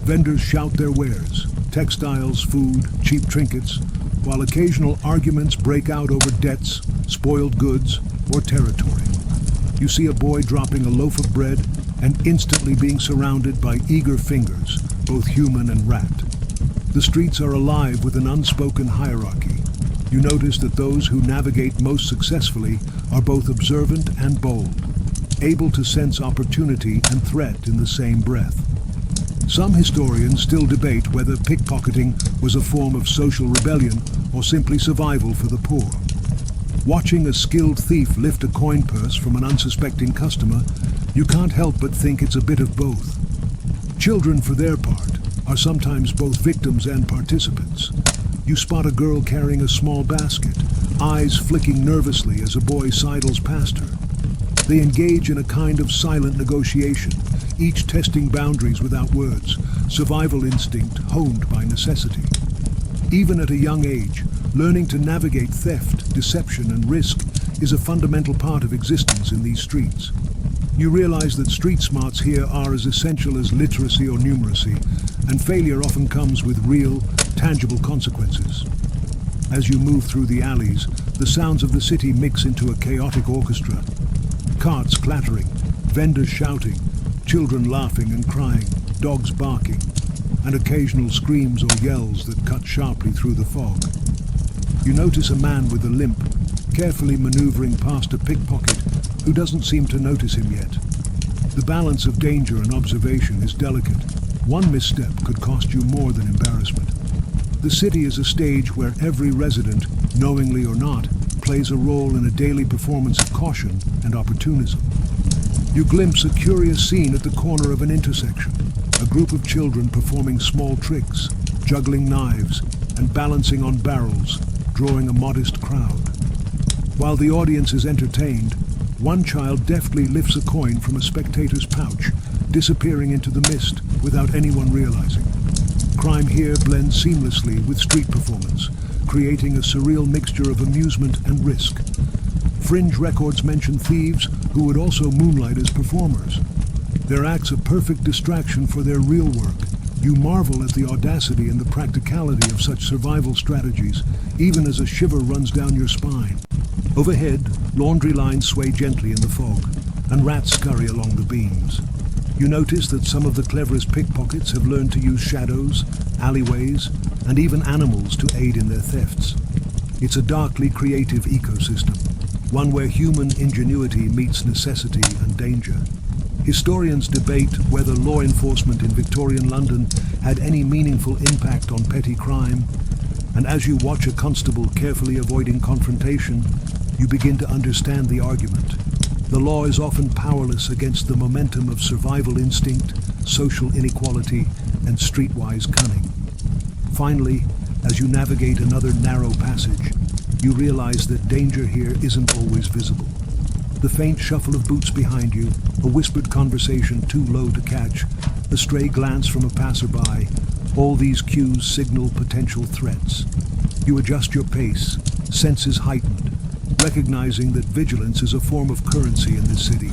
Vendors shout their wares, textiles, food, cheap trinkets, while occasional arguments break out over debts, spoiled goods, or territory. You see a boy dropping a loaf of bread and instantly being surrounded by eager fingers, both human and rat. The streets are alive with an unspoken hierarchy. You notice that those who navigate most successfully are both observant and bold, able to sense opportunity and threat in the same breath. Some historians still debate whether pickpocketing was a form of social rebellion or simply survival for the poor. Watching a skilled thief lift a coin purse from an unsuspecting customer, you can't help but think it's a bit of both. Children, for their part, are sometimes both victims and participants. You spot a girl carrying a small basket, eyes flicking nervously as a boy sidles past her. They engage in a kind of silent negotiation, each testing boundaries without words, survival instinct honed by necessity. Even at a young age, learning to navigate theft, deception, and risk is a fundamental part of existence in these streets. You realize that street smarts here are as essential as literacy or numeracy, and failure often comes with real, tangible consequences. As you move through the alleys, the sounds of the city mix into a chaotic orchestra. Carts clattering, vendors shouting, children laughing and crying, dogs barking, and occasional screams or yells that cut sharply through the fog. You notice a man with a limp, carefully maneuvering past a pickpocket who doesn't seem to notice him yet. The balance of danger and observation is delicate. One misstep could cost you more than embarrassment. The city is a stage where every resident, knowingly or not, plays a role in a daily performance of caution and opportunism. You glimpse a curious scene at the corner of an intersection, a group of children performing small tricks, juggling knives, and balancing on barrels, drawing a modest crowd. While the audience is entertained, one child deftly lifts a coin from a spectator's pouch, disappearing into the mist without anyone realizing. Crime here blends seamlessly with street performance, creating a surreal mixture of amusement and risk. Fringe records mention thieves who would also moonlight as performers. Their acts a perfect distraction for their real work. You marvel at the audacity and the practicality of such survival strategies, even as a shiver runs down your spine. Overhead, laundry lines sway gently in the fog, and rats scurry along the beams. You notice that some of the cleverest pickpockets have learned to use shadows, alleyways, and even animals to aid in their thefts. It's a darkly creative ecosystem, one where human ingenuity meets necessity and danger. Historians debate whether law enforcement in Victorian London had any meaningful impact on petty crime, and as you watch a constable carefully avoiding confrontation, you begin to understand the argument. The law is often powerless against the momentum of survival instinct, social inequality, and streetwise cunning. Finally, as you navigate another narrow passage, you realize that danger here isn't always visible. The faint shuffle of boots behind you, a whispered conversation too low to catch, a stray glance from a passerby, all these cues signal potential threats. You adjust your pace, senses heightened, recognizing that vigilance is a form of currency in this city.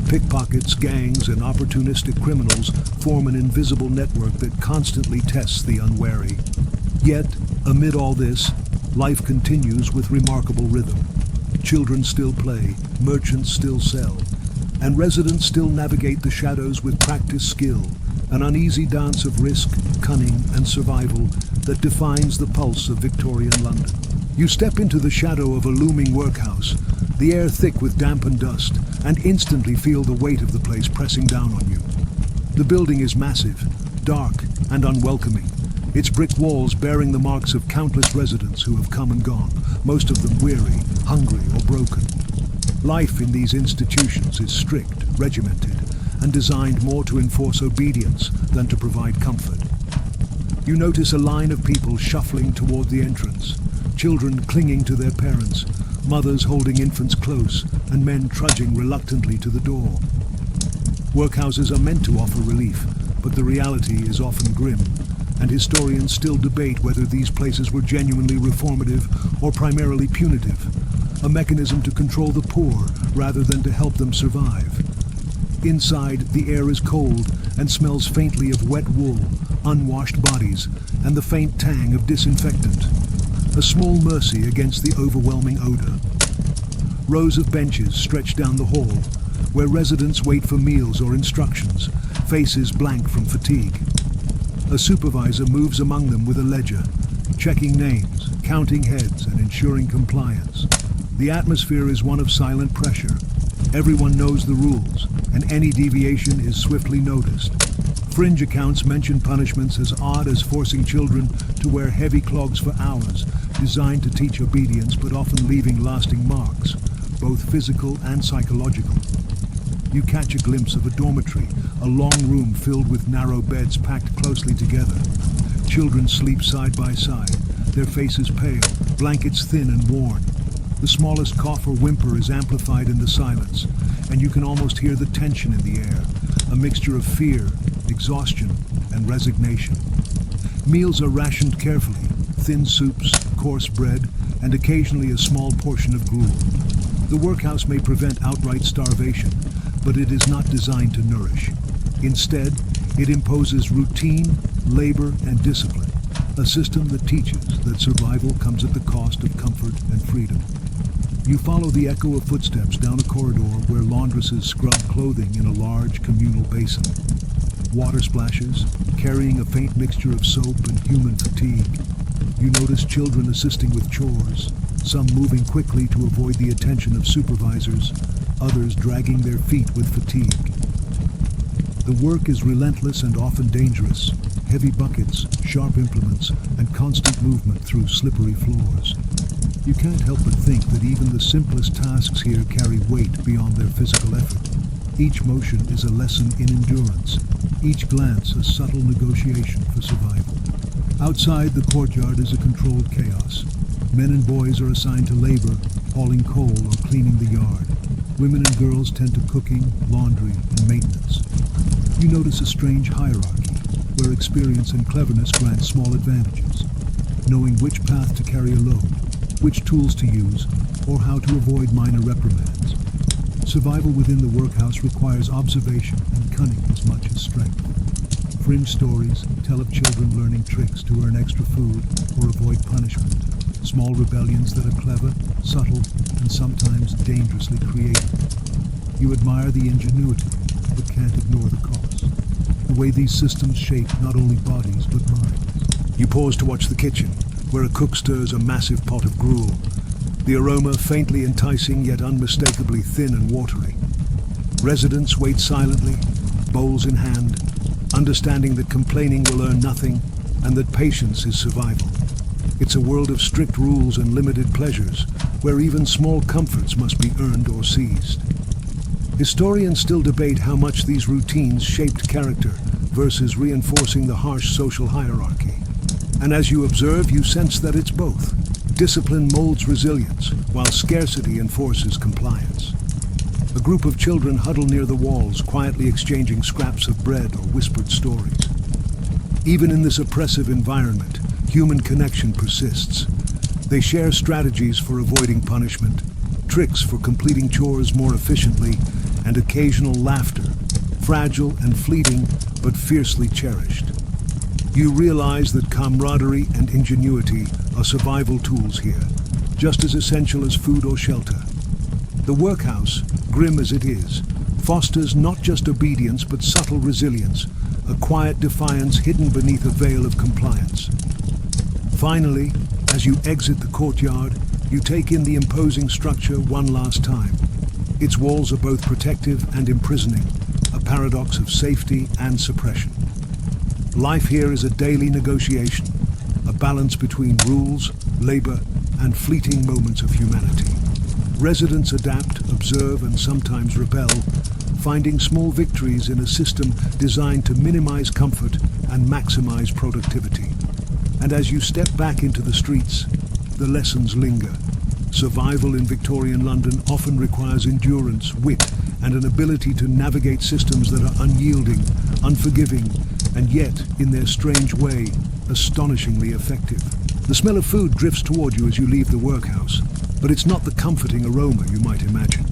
Pickpockets, gangs, and opportunistic criminals form an invisible network that constantly tests the unwary. Yet, amid all this, life continues with remarkable rhythm. Children still play, merchants still sell, and residents still navigate the shadows with practiced skill, an uneasy dance of risk, cunning, and survival that defines the pulse of Victorian London. You step into the shadow of a looming workhouse, the air thick with damp and dust, and instantly feel the weight of the place pressing down on you. The building is massive, dark, and unwelcoming, its brick walls bearing the marks of countless residents who have come and gone, most of them weary, hungry, or broken. Life in these institutions is strict, regimented, and designed more to enforce obedience than to provide comfort. You notice a line of people shuffling toward the entrance, children clinging to their parents, mothers holding infants close, and men trudging reluctantly to the door. Workhouses are meant to offer relief, but the reality is often grim, and historians still debate whether these places were genuinely reformative or primarily punitive, a mechanism to control the poor rather than to help them survive. Inside, the air is cold and smells faintly of wet wool, unwashed bodies, and the faint tang of disinfectant. a small mercy against the overwhelming odor. Rows of benches stretch down the hall, where residents wait for meals or instructions, faces blank from fatigue. A supervisor moves among them with a ledger, checking names, counting heads, and ensuring compliance. The atmosphere is one of silent pressure. Everyone knows the rules, and any deviation is swiftly noticed. Fringe accounts mention punishments as odd as forcing children to wear heavy clogs for hours, designed to teach obedience but often leaving lasting marks, both physical and psychological. You catch a glimpse of a dormitory, a long room filled with narrow beds packed closely together. Children sleep side by side, their faces pale, blankets thin and worn. The smallest cough or whimper is amplified in the silence, and you can almost hear the tension in the air, a mixture of fear, exhaustion, and resignation. Meals are rationed carefully, thin soups, coarse bread, and occasionally a small portion of gruel. The workhouse may prevent outright starvation, but it is not designed to nourish. Instead, it imposes routine, labor, and discipline, a system that teaches that survival comes at the cost of comfort and freedom. You follow the echo of footsteps down a corridor where laundresses scrub clothing in a large communal basin. Water splashes, carrying a faint mixture of soap and human fatigue. You notice children assisting with chores, some moving quickly to avoid the attention of supervisors, others dragging their feet with fatigue. The work is relentless and often dangerous. Heavy buckets, sharp implements, and constant movement through slippery floors. You can't help but think that even the simplest tasks here carry weight beyond their physical effort. Each motion is a lesson in endurance, each glance a subtle negotiation for survival. Outside, the courtyard is a controlled chaos. Men and boys are assigned to labor, hauling coal or cleaning the yard. Women and girls tend to cooking, laundry, and maintenance. You notice a strange hierarchy, where experience and cleverness grant small advantages. Knowing which path to carry a load, which tools to use, or how to avoid minor reprimands. Survival within the workhouse requires observation and cunning as much as strength. Fringe stories tell of children learning tricks to earn extra food or avoid punishment. Small rebellions that are clever, subtle, and sometimes dangerously creative. You admire the ingenuity, but can't ignore the cost. The way these systems shape not only bodies, but minds. You pause to watch the kitchen, where a cook stirs a massive pot of gruel. The aroma faintly enticing, yet unmistakably thin and watery. Residents wait silently, bowls in hand, understanding that complaining will earn nothing, and that patience is survival. It's a world of strict rules and limited pleasures, where even small comforts must be earned or seized. Historians still debate how much these routines shaped character versus reinforcing the harsh social hierarchy. And as you observe, you sense that it's both. Discipline molds resilience, while scarcity enforces compliance. A group of children huddle near the walls, quietly exchanging scraps of bread or whispered stories. Even in this oppressive environment, human connection persists. They share strategies for avoiding punishment, tricks for completing chores more efficiently, and occasional laughter, fragile and fleeting, but fiercely cherished. You realize that camaraderie and ingenuity are survival tools here, just as essential as food or shelter. The workhouse, grim as it is, fosters not just obedience but subtle resilience, a quiet defiance hidden beneath a veil of compliance. Finally, as you exit the courtyard, you take in the imposing structure one last time. Its walls are both protective and imprisoning, a paradox of safety and suppression. Life here is a daily negotiation, a balance between rules, labor, and fleeting moments of humanity. Residents adapt, observe, and sometimes rebel, finding small victories in a system designed to minimize comfort and maximize productivity. And as you step back into the streets, the lessons linger. Survival in Victorian London often requires endurance, wit, and an ability to navigate systems that are unyielding, unforgiving, and yet, in their strange way, astonishingly effective. The smell of food drifts toward you as you leave the workhouse, but it's not the comforting aroma you might imagine.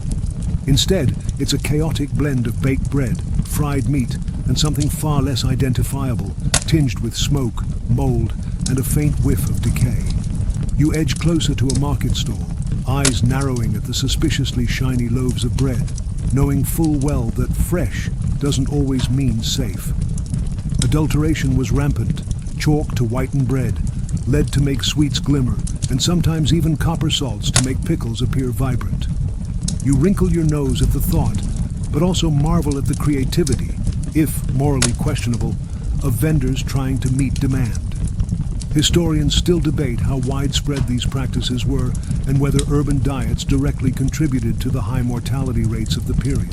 Instead, it's a chaotic blend of baked bread, fried meat, and something far less identifiable, tinged with smoke, mold, and a faint whiff of decay. You edge closer to a market stall, eyes narrowing at the suspiciously shiny loaves of bread, knowing full well that fresh doesn't always mean safe. Adulteration was rampant, chalk to whiten bread, lead to make sweets glimmer, and sometimes even copper salts to make pickles appear vibrant. You wrinkle your nose at the thought, but also marvel at the creativity, if morally questionable, of vendors trying to meet demand. Historians still debate how widespread these practices were and whether urban diets directly contributed to the high mortality rates of the period.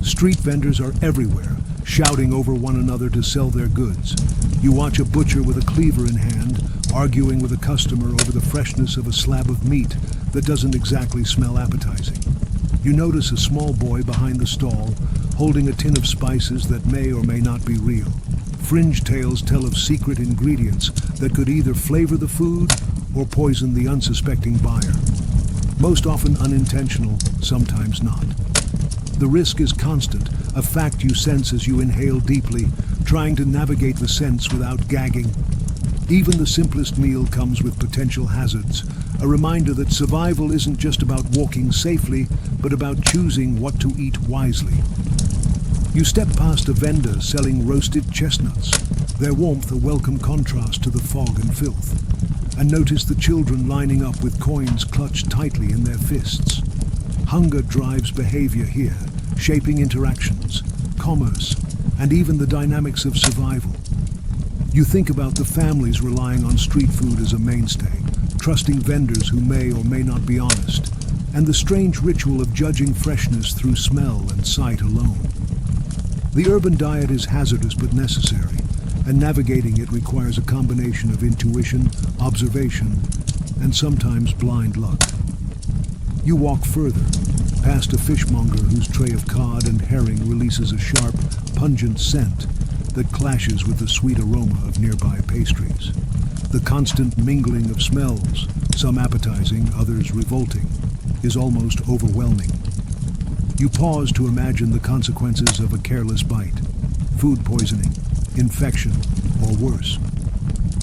Street vendors are everywhere, shouting over one another to sell their goods. You watch a butcher with a cleaver in hand, arguing with a customer over the freshness of a slab of meat that doesn't exactly smell appetizing. You notice a small boy behind the stall, holding a tin of spices that may or may not be real. Fringe tales tell of secret ingredients that could either flavor the food or poison the unsuspecting buyer. Most often unintentional, sometimes not. The risk is constant, a fact you sense as you inhale deeply, trying to navigate the scents without gagging. Even the simplest meal comes with potential hazards, a reminder that survival isn't just about walking safely, but about choosing what to eat wisely. You step past a vendor selling roasted chestnuts, their warmth a welcome contrast to the fog and filth, and notice the children lining up with coins clutched tightly in their fists. Hunger drives behavior here, shaping interactions, commerce, and even the dynamics of survival. You think about the families relying on street food as a mainstay, trusting vendors who may or may not be honest, and the strange ritual of judging freshness through smell and sight alone. The urban diet is hazardous but necessary, and navigating it requires a combination of intuition, observation, and sometimes blind luck. You walk further, past a fishmonger whose tray of cod and herring releases a sharp, pungent scent that clashes with the sweet aroma of nearby pastries. The constant mingling of smells, some appetizing, others revolting, is almost overwhelming. You pause to imagine the consequences of a careless bite: food poisoning, infection, or worse.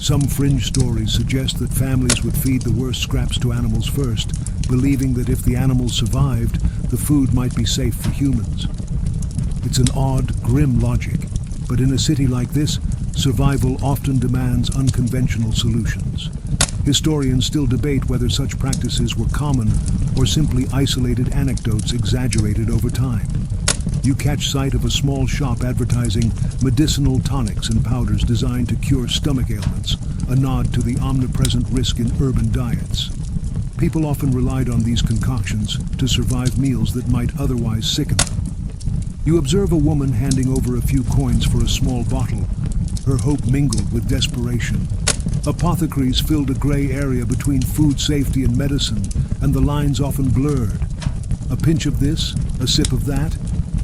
Some fringe stories suggest that families would feed the worst scraps to animals first, believing that if the animals survived, the food might be safe for humans. It's an odd, grim logic, but in a city like this, survival often demands unconventional solutions. Historians still debate whether such practices were common or simply isolated anecdotes exaggerated over time. You catch sight of a small shop advertising medicinal tonics and powders designed to cure stomach ailments, a nod to the omnipresent risk in urban diets. People often relied on these concoctions to survive meals that might otherwise sicken them. You observe a woman handing over a few coins for a small bottle, her hope mingled with desperation. Apothecaries filled a gray area between food safety and medicine, and the lines often blurred. A pinch of this, a sip of that,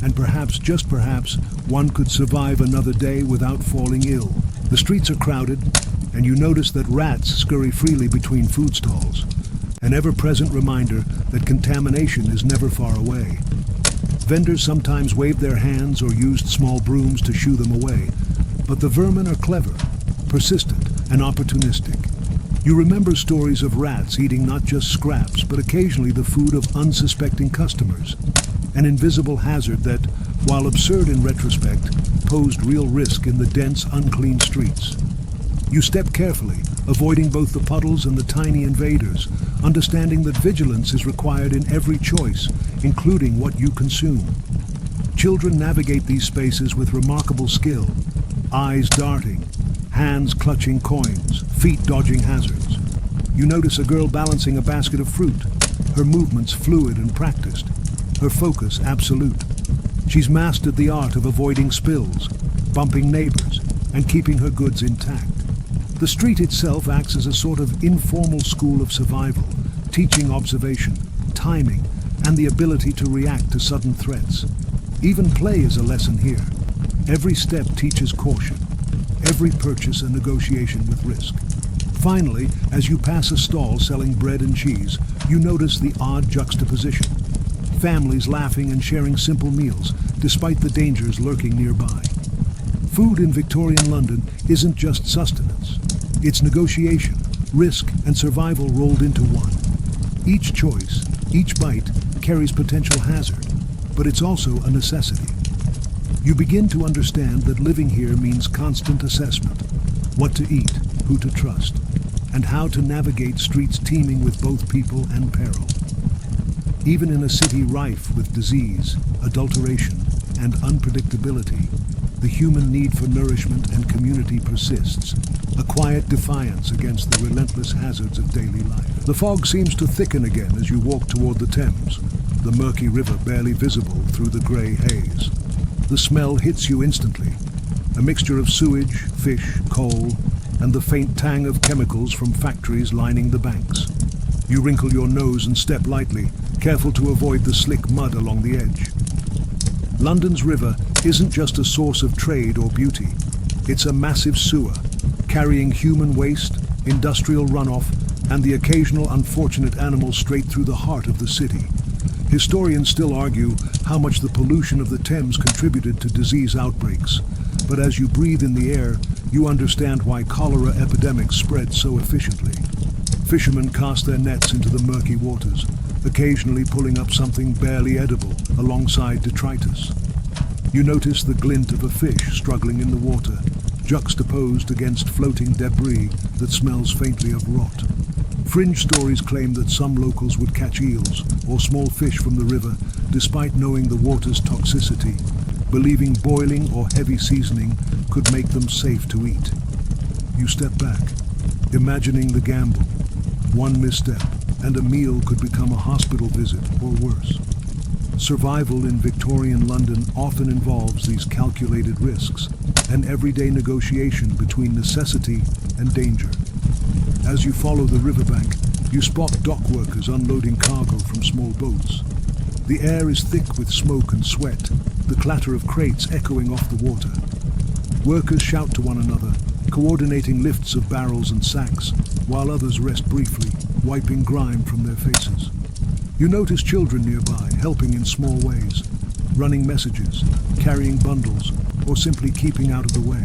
and perhaps, just perhaps, one could survive another day without falling ill. The streets are crowded, and you notice that rats scurry freely between food stalls, an ever-present reminder that contamination is never far away. Vendors sometimes waved their hands or used small brooms to shoo them away, but the vermin are clever, persistent, and opportunistic. You remember stories of rats eating not just scraps, but occasionally the food of unsuspecting customers, an invisible hazard that, while absurd in retrospect, posed real risk in the dense, unclean streets. You step carefully, avoiding both the puddles and the tiny invaders, understanding that vigilance is required in every choice, including what you consume. Children navigate these spaces with remarkable skill, eyes darting, hands clutching coins, feet dodging hazards. You notice a girl balancing a basket of fruit, her movements fluid and practiced, her focus absolute. She's mastered the art of avoiding spills, bumping neighbors, and keeping her goods intact. The street itself acts as a sort of informal school of survival, teaching observation, timing, and the ability to react to sudden threats. Even play is a lesson here. Every step teaches caution, every purchase a negotiation with risk. Finally, as you pass a stall selling bread and cheese, you notice the odd juxtaposition. Families laughing and sharing simple meals, despite the dangers lurking nearby. Food in Victorian London isn't just sustenance. It's negotiation, risk, and survival rolled into one. Each choice, each bite, carries potential hazard, but it's also a necessity. You begin to understand that living here means constant assessment: what to eat, who to trust, and how to navigate streets teeming with both people and peril. Even in a city rife with disease, adulteration, and unpredictability, the human need for nourishment and community persists, a quiet defiance against the relentless hazards of daily life. The fog seems to thicken again as you walk toward the Thames, the murky river barely visible through the grey haze. The smell hits you instantly, a mixture of sewage, fish, coal, and the faint tang of chemicals from factories lining the banks. You wrinkle your nose and step lightly, careful to avoid the slick mud along the edge. London's river isn't just a source of trade or beauty. It's a massive sewer, carrying human waste, industrial runoff, and the occasional unfortunate animal straight through the heart of the city. Historians still argue how much the pollution of the Thames contributed to disease outbreaks, but as you breathe in the air, you understand why cholera epidemics spread so efficiently. Fishermen cast their nets into the murky waters, occasionally pulling up something barely edible alongside detritus. You notice the glint of a fish struggling in the water, juxtaposed against floating debris that smells faintly of rot. Fringe stories claim that some locals would catch eels or small fish from the river despite knowing the water's toxicity, believing boiling or heavy seasoning could make them safe to eat. You step back, imagining the gamble. One misstep, and a meal could become a hospital visit or worse. Survival in Victorian London often involves these calculated risks, an everyday negotiation between necessity and danger. As you follow the riverbank, you spot dock workers unloading cargo from small boats. The air is thick with smoke and sweat, the clatter of crates echoing off the water. Workers shout to one another, coordinating lifts of barrels and sacks, while others rest briefly, wiping grime from their faces. You notice children nearby, helping in small ways, running messages, carrying bundles, or simply keeping out of the way.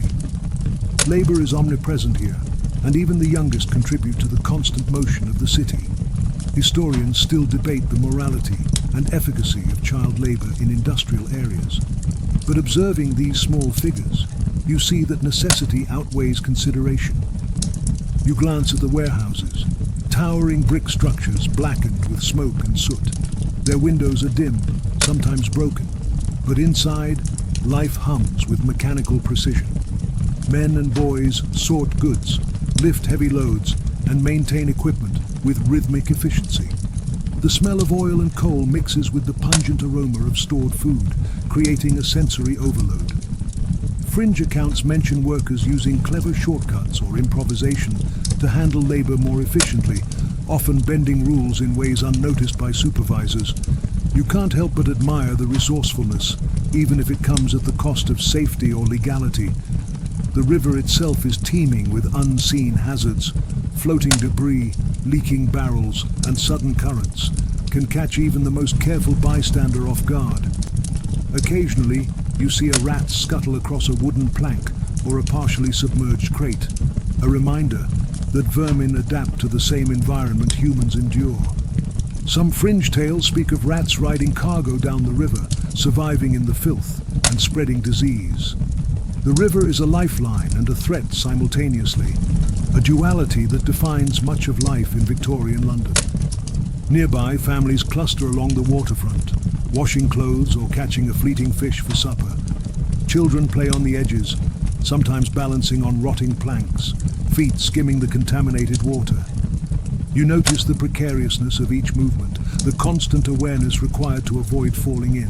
Labor is omnipresent here, and even the youngest contribute to the constant motion of the city. Historians still debate the morality and efficacy of child labor in industrial areas. But observing these small figures, you see that necessity outweighs consideration. You glance at the warehouses, towering brick structures blackened with smoke and soot. Their windows are dim, sometimes broken, but inside, life hums with mechanical precision. Men and boys sort goods, lift heavy loads, and maintain equipment with rhythmic efficiency. The smell of oil and coal mixes with the pungent aroma of stored food, creating a sensory overload. Fringe accounts mention workers using clever shortcuts or improvisation to handle labor more efficiently, often bending rules in ways unnoticed by supervisors. You can't help but admire the resourcefulness, even if it comes at the cost of safety or legality. The river itself is teeming with unseen hazards. Floating debris, leaking barrels, and sudden currents can catch even the most careful bystander off guard. Occasionally, you see a rat scuttle across a wooden plank or a partially submerged crate, a reminder that vermin adapt to the same environment humans endure. Some fringe tales speak of rats riding cargo down the river, surviving in the filth and spreading disease. The river is a lifeline and a threat simultaneously, a duality that defines much of life in Victorian London. Nearby, families cluster along the waterfront, washing clothes or catching a fleeting fish for supper. Children play on the edges, sometimes balancing on rotting planks, feet skimming the contaminated water. You notice the precariousness of each movement, the constant awareness required to avoid falling in.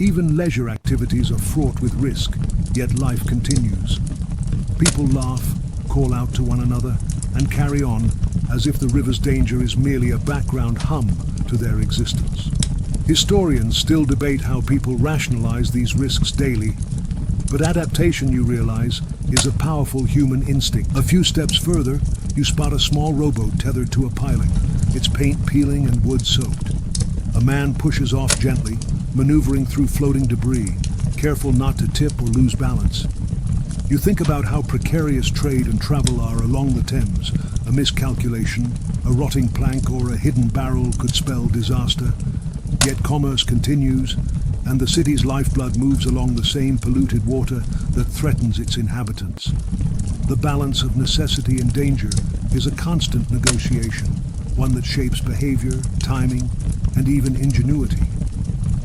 Even leisure activities are fraught with risk, yet life continues. People laugh, call out to one another, and carry on as if the river's danger is merely a background hum to their existence. Historians still debate how people rationalize these risks daily, but adaptation, you realize, is a powerful human instinct. A few steps further, you spot a small rowboat tethered to a piling, its paint peeling and wood soaked. A man pushes off gently, maneuvering through floating debris, careful not to tip or lose balance. You think about how precarious trade and travel are along the Thames. A miscalculation, a rotting plank or a hidden barrel could spell disaster. Yet commerce continues, and the city's lifeblood moves along the same polluted water that threatens its inhabitants. The balance of necessity and danger is a constant negotiation, one that shapes behavior, timing, and even ingenuity.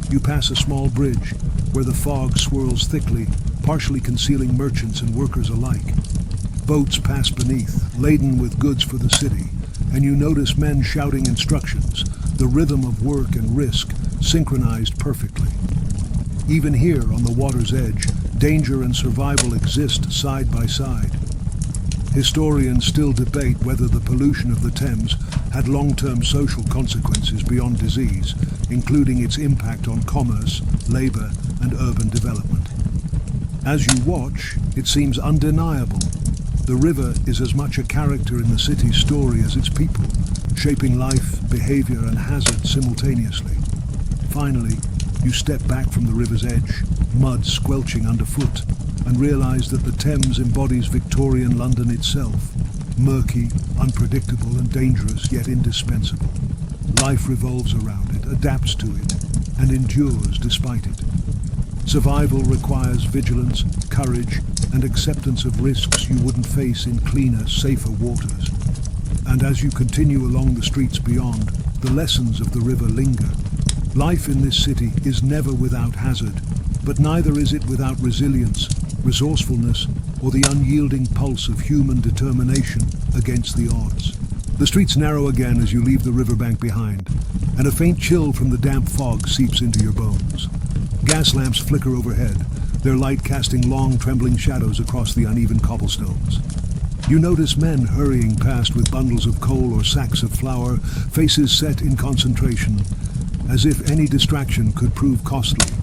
You pass a small bridge where the fog swirls thickly, partially concealing merchants and workers alike. Boats pass beneath, laden with goods for the city, and you notice men shouting instructions, the rhythm of work and risk synchronized perfectly. Even here on the water's edge, danger and survival exist side by side. Historians still debate whether the pollution of the Thames had long-term social consequences beyond disease, including its impact on commerce, labor, and urban development. As you watch, it seems undeniable. The river is as much a character in the city's story as its people, shaping life, behavior, and hazard simultaneously. Finally, you step back from the river's edge, mud squelching underfoot, and realize that the Thames embodies Victorian London itself, murky, unpredictable, and dangerous, yet indispensable. Life revolves around it, adapts to it, and endures despite it. Survival requires vigilance, courage, and acceptance of risks you wouldn't face in cleaner, safer waters. And as you continue along the streets beyond, the lessons of the river linger. Life in this city is never without hazard, but neither is it without resilience, resourcefulness, or the unyielding pulse of human determination against the odds. The streets narrow again as you leave the riverbank behind, and a faint chill from the damp fog seeps into your bones. Gas lamps flicker overhead, their light casting long, trembling shadows across the uneven cobblestones. You notice men hurrying past with bundles of coal or sacks of flour, faces set in concentration, as if any distraction could prove costly.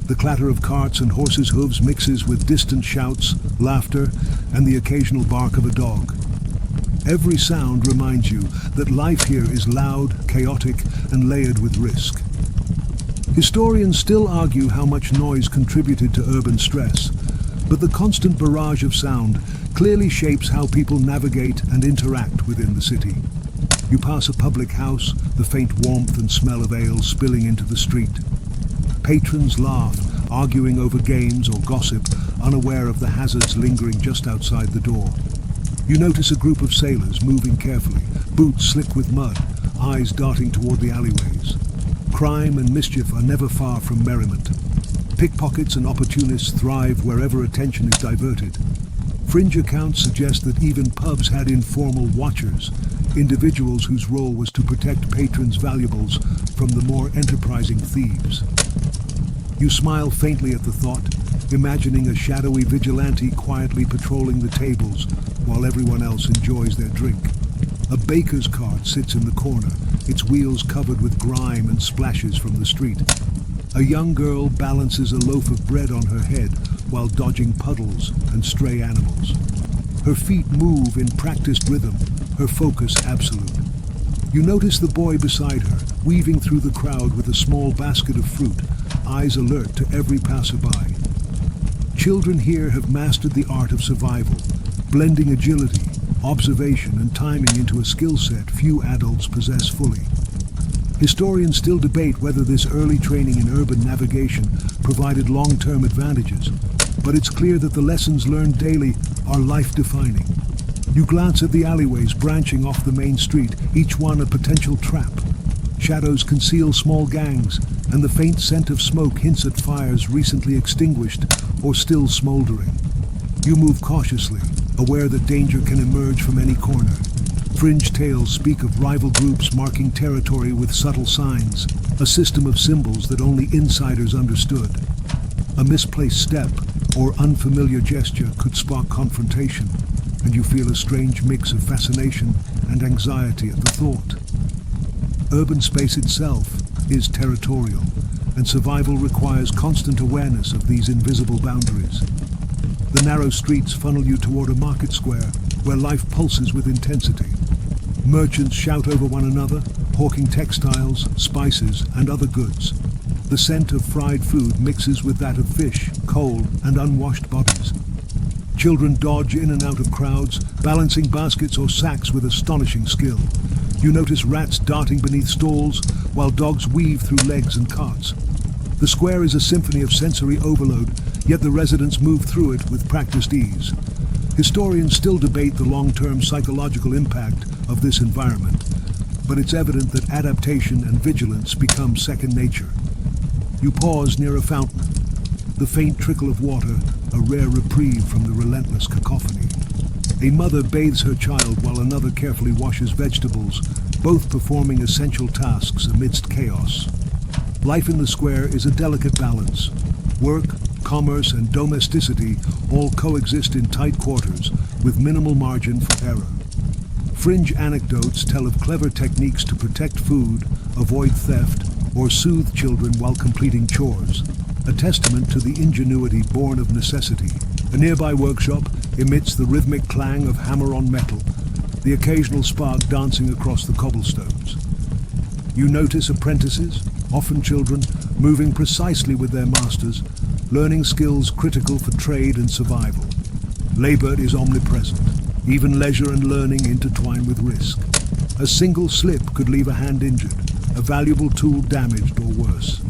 The clatter of carts and horses' hooves mixes with distant shouts, laughter, and the occasional bark of a dog. Every sound reminds you that life here is loud, chaotic, and layered with risk. Historians still argue how much noise contributed to urban stress, but the constant barrage of sound clearly shapes how people navigate and interact within the city. You pass a public house, the faint warmth and smell of ale spilling into the street. Patrons laugh, arguing over games or gossip, unaware of the hazards lingering just outside the door. You notice a group of sailors moving carefully, boots slick with mud, eyes darting toward the alleyways. Crime and mischief are never far from merriment. Pickpockets and opportunists thrive wherever attention is diverted. Fringe accounts suggest that even pubs had informal watchers, individuals whose role was to protect patrons' valuables from the more enterprising thieves. You smile faintly at the thought, imagining a shadowy vigilante quietly patrolling the tables while everyone else enjoys their drink. A baker's cart sits in the corner, its wheels covered with grime and splashes from the street. A young girl balances a loaf of bread on her head while dodging puddles and stray animals. Her feet move in practiced rhythm, her focus absolute. You notice the boy beside her, weaving through the crowd with a small basket of fruit, eyes alert to every passerby. Children here have mastered the art of survival, blending agility, observation, and timing into a skill set few adults possess fully. Historians still debate whether this early training in urban navigation provided long-term advantages, but it's clear that the lessons learned daily are life-defining. You glance at the alleyways branching off the main street, each one a potential trap. Shadows conceal small gangs, and the faint scent of smoke hints at fires recently extinguished or still smoldering. You move cautiously, aware that danger can emerge from any corner. Fringe tales speak of rival groups marking territory with subtle signs, a system of symbols that only insiders understood. A misplaced step or unfamiliar gesture could spark confrontation, and you feel a strange mix of fascination and anxiety at the thought. Urban space itself is territorial, and survival requires constant awareness of these invisible boundaries. The narrow streets funnel you toward a market square where life pulses with intensity. Merchants shout over one another, hawking textiles, spices, and other goods. The scent of fried food mixes with that of fish, coal, and unwashed bodies. Children dodge in and out of crowds, balancing baskets or sacks with astonishing skill. You notice rats darting beneath stalls, while dogs weave through legs and carts. The square is a symphony of sensory overload, yet the residents move through it with practiced ease. Historians still debate the long-term psychological impact of this environment, but it's evident that adaptation and vigilance become second nature. You pause near a fountain, the faint trickle of water, a rare reprieve from the relentless cacophony. A mother bathes her child while another carefully washes vegetables, both performing essential tasks amidst chaos. Life in the square is a delicate balance. Work, commerce, and domesticity all coexist in tight quarters with minimal margin for error. Fringe anecdotes tell of clever techniques to protect food, avoid theft, or soothe children while completing chores, a testament to the ingenuity born of necessity. A nearby workshop emits the rhythmic clang of hammer on metal, the occasional spark dancing across the cobblestones. You notice apprentices, often children, moving precisely with their masters, learning skills critical for trade and survival. Labor is omnipresent. Even leisure and learning intertwine with risk. A single slip could leave a hand injured, a valuable tool damaged or worse.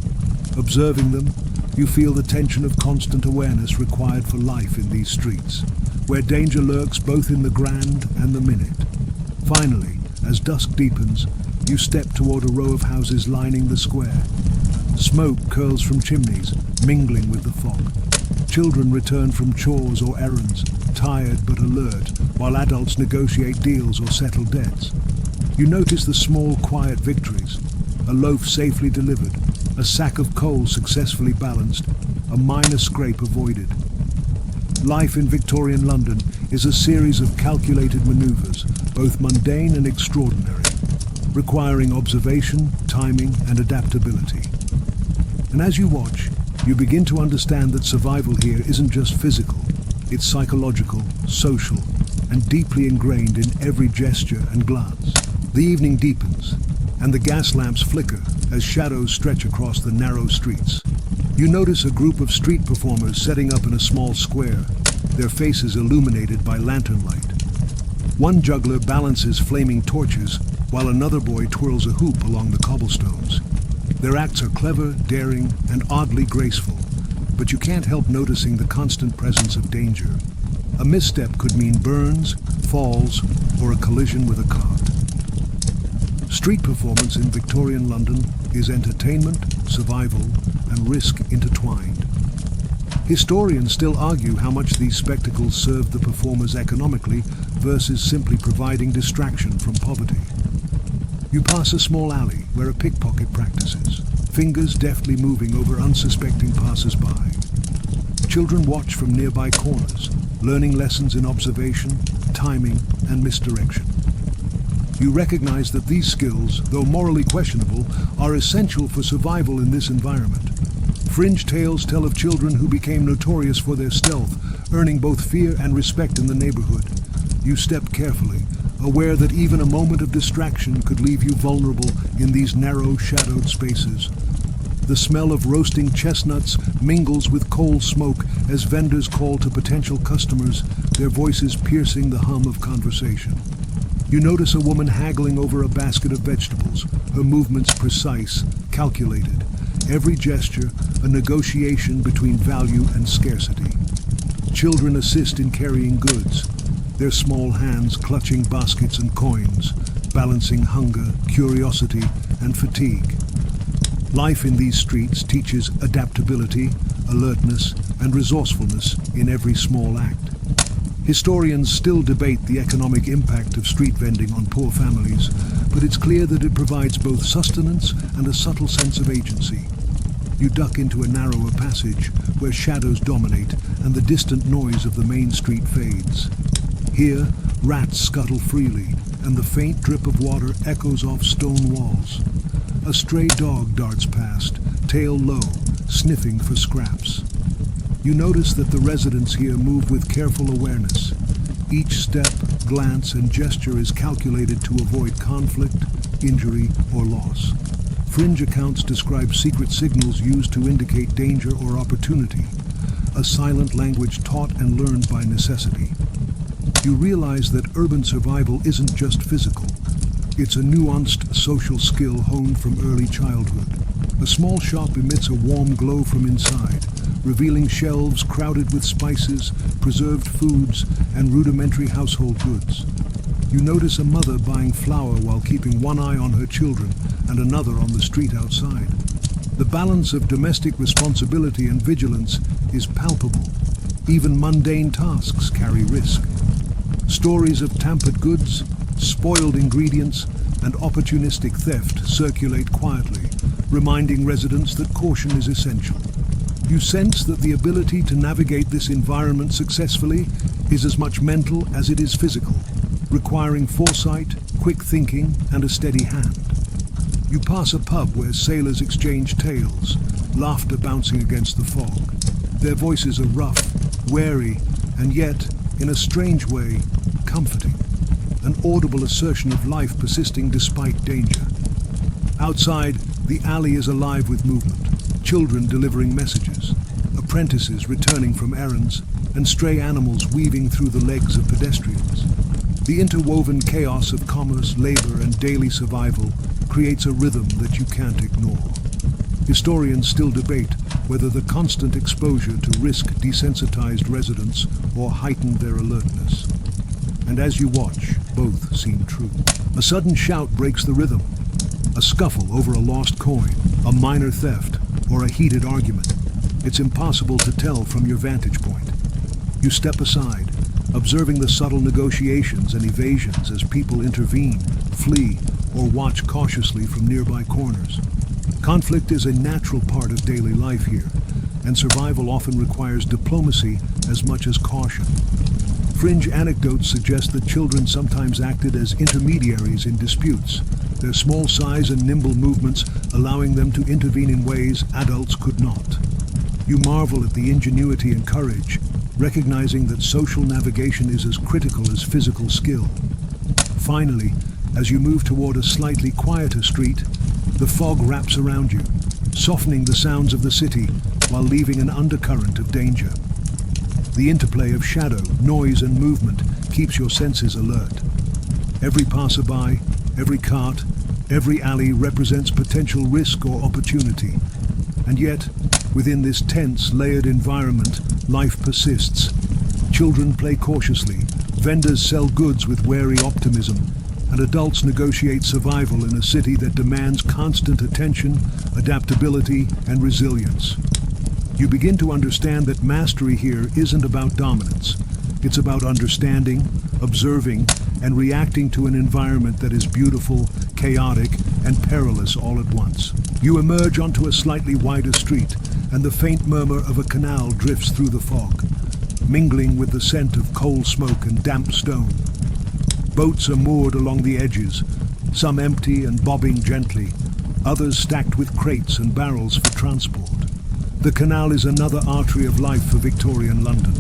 Observing them, you feel the tension of constant awareness required for life in these streets, where danger lurks both in the grand and the minute. Finally, as dusk deepens, you step toward a row of houses lining the square. Smoke curls from chimneys, mingling with the fog. Children return from chores or errands, tired but alert, while adults negotiate deals or settle debts. You notice the small, quiet victories: a loaf safely delivered, a sack of coal successfully balanced, a minor scrape avoided. Life in Victorian London is a series of calculated maneuvers, both mundane and extraordinary, requiring observation, timing, and adaptability. And as you watch, you begin to understand that survival here isn't just physical, it's psychological, social, and deeply ingrained in every gesture and glance. The evening deepens, and the gas lamps flicker as shadows stretch across the narrow streets. You notice a group of street performers setting up in a small square, their faces illuminated by lantern light. One juggler balances flaming torches, while another boy twirls a hoop along the cobblestones. Their acts are clever, daring, and oddly graceful, but you can't help noticing the constant presence of danger. A misstep could mean burns, falls, or a collision with a cart. Street performance in Victorian London is entertainment, survival, and risk intertwined. Historians still argue how much these spectacles serve the performers economically versus simply providing distraction from poverty. You pass a small alley where a pickpocket practices, fingers deftly moving over unsuspecting passers-by. Children watch from nearby corners, learning lessons in observation, timing, and misdirection. You recognize that these skills, though morally questionable, are essential for survival in this environment. Fringe tales tell of children who became notorious for their stealth, earning both fear and respect in the neighborhood. You step carefully, aware that even a moment of distraction could leave you vulnerable in these narrow, shadowed spaces. The smell of roasting chestnuts mingles with coal smoke as vendors call to potential customers, their voices piercing the hum of conversation. You notice a woman haggling over a basket of vegetables, her movements precise, calculated. Every gesture, a negotiation between value and scarcity. Children assist in carrying goods, their small hands clutching baskets and coins, balancing hunger, curiosity, and fatigue. Life in these streets teaches adaptability, alertness, and resourcefulness in every small act. Historians still debate the economic impact of street vending on poor families, but it's clear that it provides both sustenance and a subtle sense of agency. You duck into a narrower passage where shadows dominate and the distant noise of the main street fades. Here, rats scuttle freely, and the faint drip of water echoes off stone walls. A stray dog darts past, tail low, sniffing for scraps. You notice that the residents here move with careful awareness. Each step, glance, and gesture is calculated to avoid conflict, injury, or loss. Fringe accounts describe secret signals used to indicate danger or opportunity. a silent language taught and learned by necessity. You realize that urban survival isn't just physical. It's a nuanced social skill honed from early childhood. A small shop emits a warm glow from inside, revealing shelves crowded with spices, preserved foods, and rudimentary household goods. You notice a mother buying flour while keeping one eye on her children and another on the street outside. The balance of domestic responsibility and vigilance is palpable. Even mundane tasks carry risk. Stories of tampered goods, spoiled ingredients, and opportunistic theft circulate quietly, reminding residents that caution is essential. You sense that the ability to navigate this environment successfully is as much mental as it is physical, requiring foresight, quick thinking, and a steady hand. You pass a pub where sailors exchange tales, laughter bouncing against the fog. Their voices are rough, wary, and yet, in a strange way, comforting. An audible assertion of life persisting despite danger. Outside, the alley is alive with movement. Children delivering messages, apprentices returning from errands, and stray animals weaving through the legs of pedestrians. The interwoven chaos of commerce, labor, and daily survival creates a rhythm that you can't ignore. Historians still debate whether the constant exposure to risk desensitized residents or heightened their alertness. And as you watch, both seem true. A sudden shout breaks the rhythm. A scuffle over a lost coin, a minor theft, or a heated argument. It's impossible to tell from your vantage point. You step aside, observing the subtle negotiations and evasions as people intervene, flee, or watch cautiously from nearby corners. Conflict is a natural part of daily life here, and survival often requires diplomacy as much as caution. Fringe anecdotes suggest that children sometimes acted as intermediaries in disputes, their small size and nimble movements allowing them to intervene in ways adults could not. You marvel at the ingenuity and courage, recognizing that social navigation is as critical as physical skill. Finally, as you move toward a slightly quieter street, the fog wraps around you, softening the sounds of the city while leaving an undercurrent of danger. The interplay of shadow, noise, and movement keeps your senses alert. Every passerby, every cart, every alley represents potential risk or opportunity. And yet, within this tense, layered environment, life persists. Children play cautiously, vendors sell goods with wary optimism, and adults negotiate survival in a city that demands constant attention, adaptability, and resilience. You begin to understand that mastery here isn't about dominance. It's about understanding, observing, and reacting to an environment that is beautiful, chaotic, and perilous all at once. You emerge onto a slightly wider street, and the faint murmur of a canal drifts through the fog, mingling with the scent of coal smoke and damp stone. Boats are moored along the edges, some empty and bobbing gently, others stacked with crates and barrels for transport. The canal is another artery of life for Victorian London,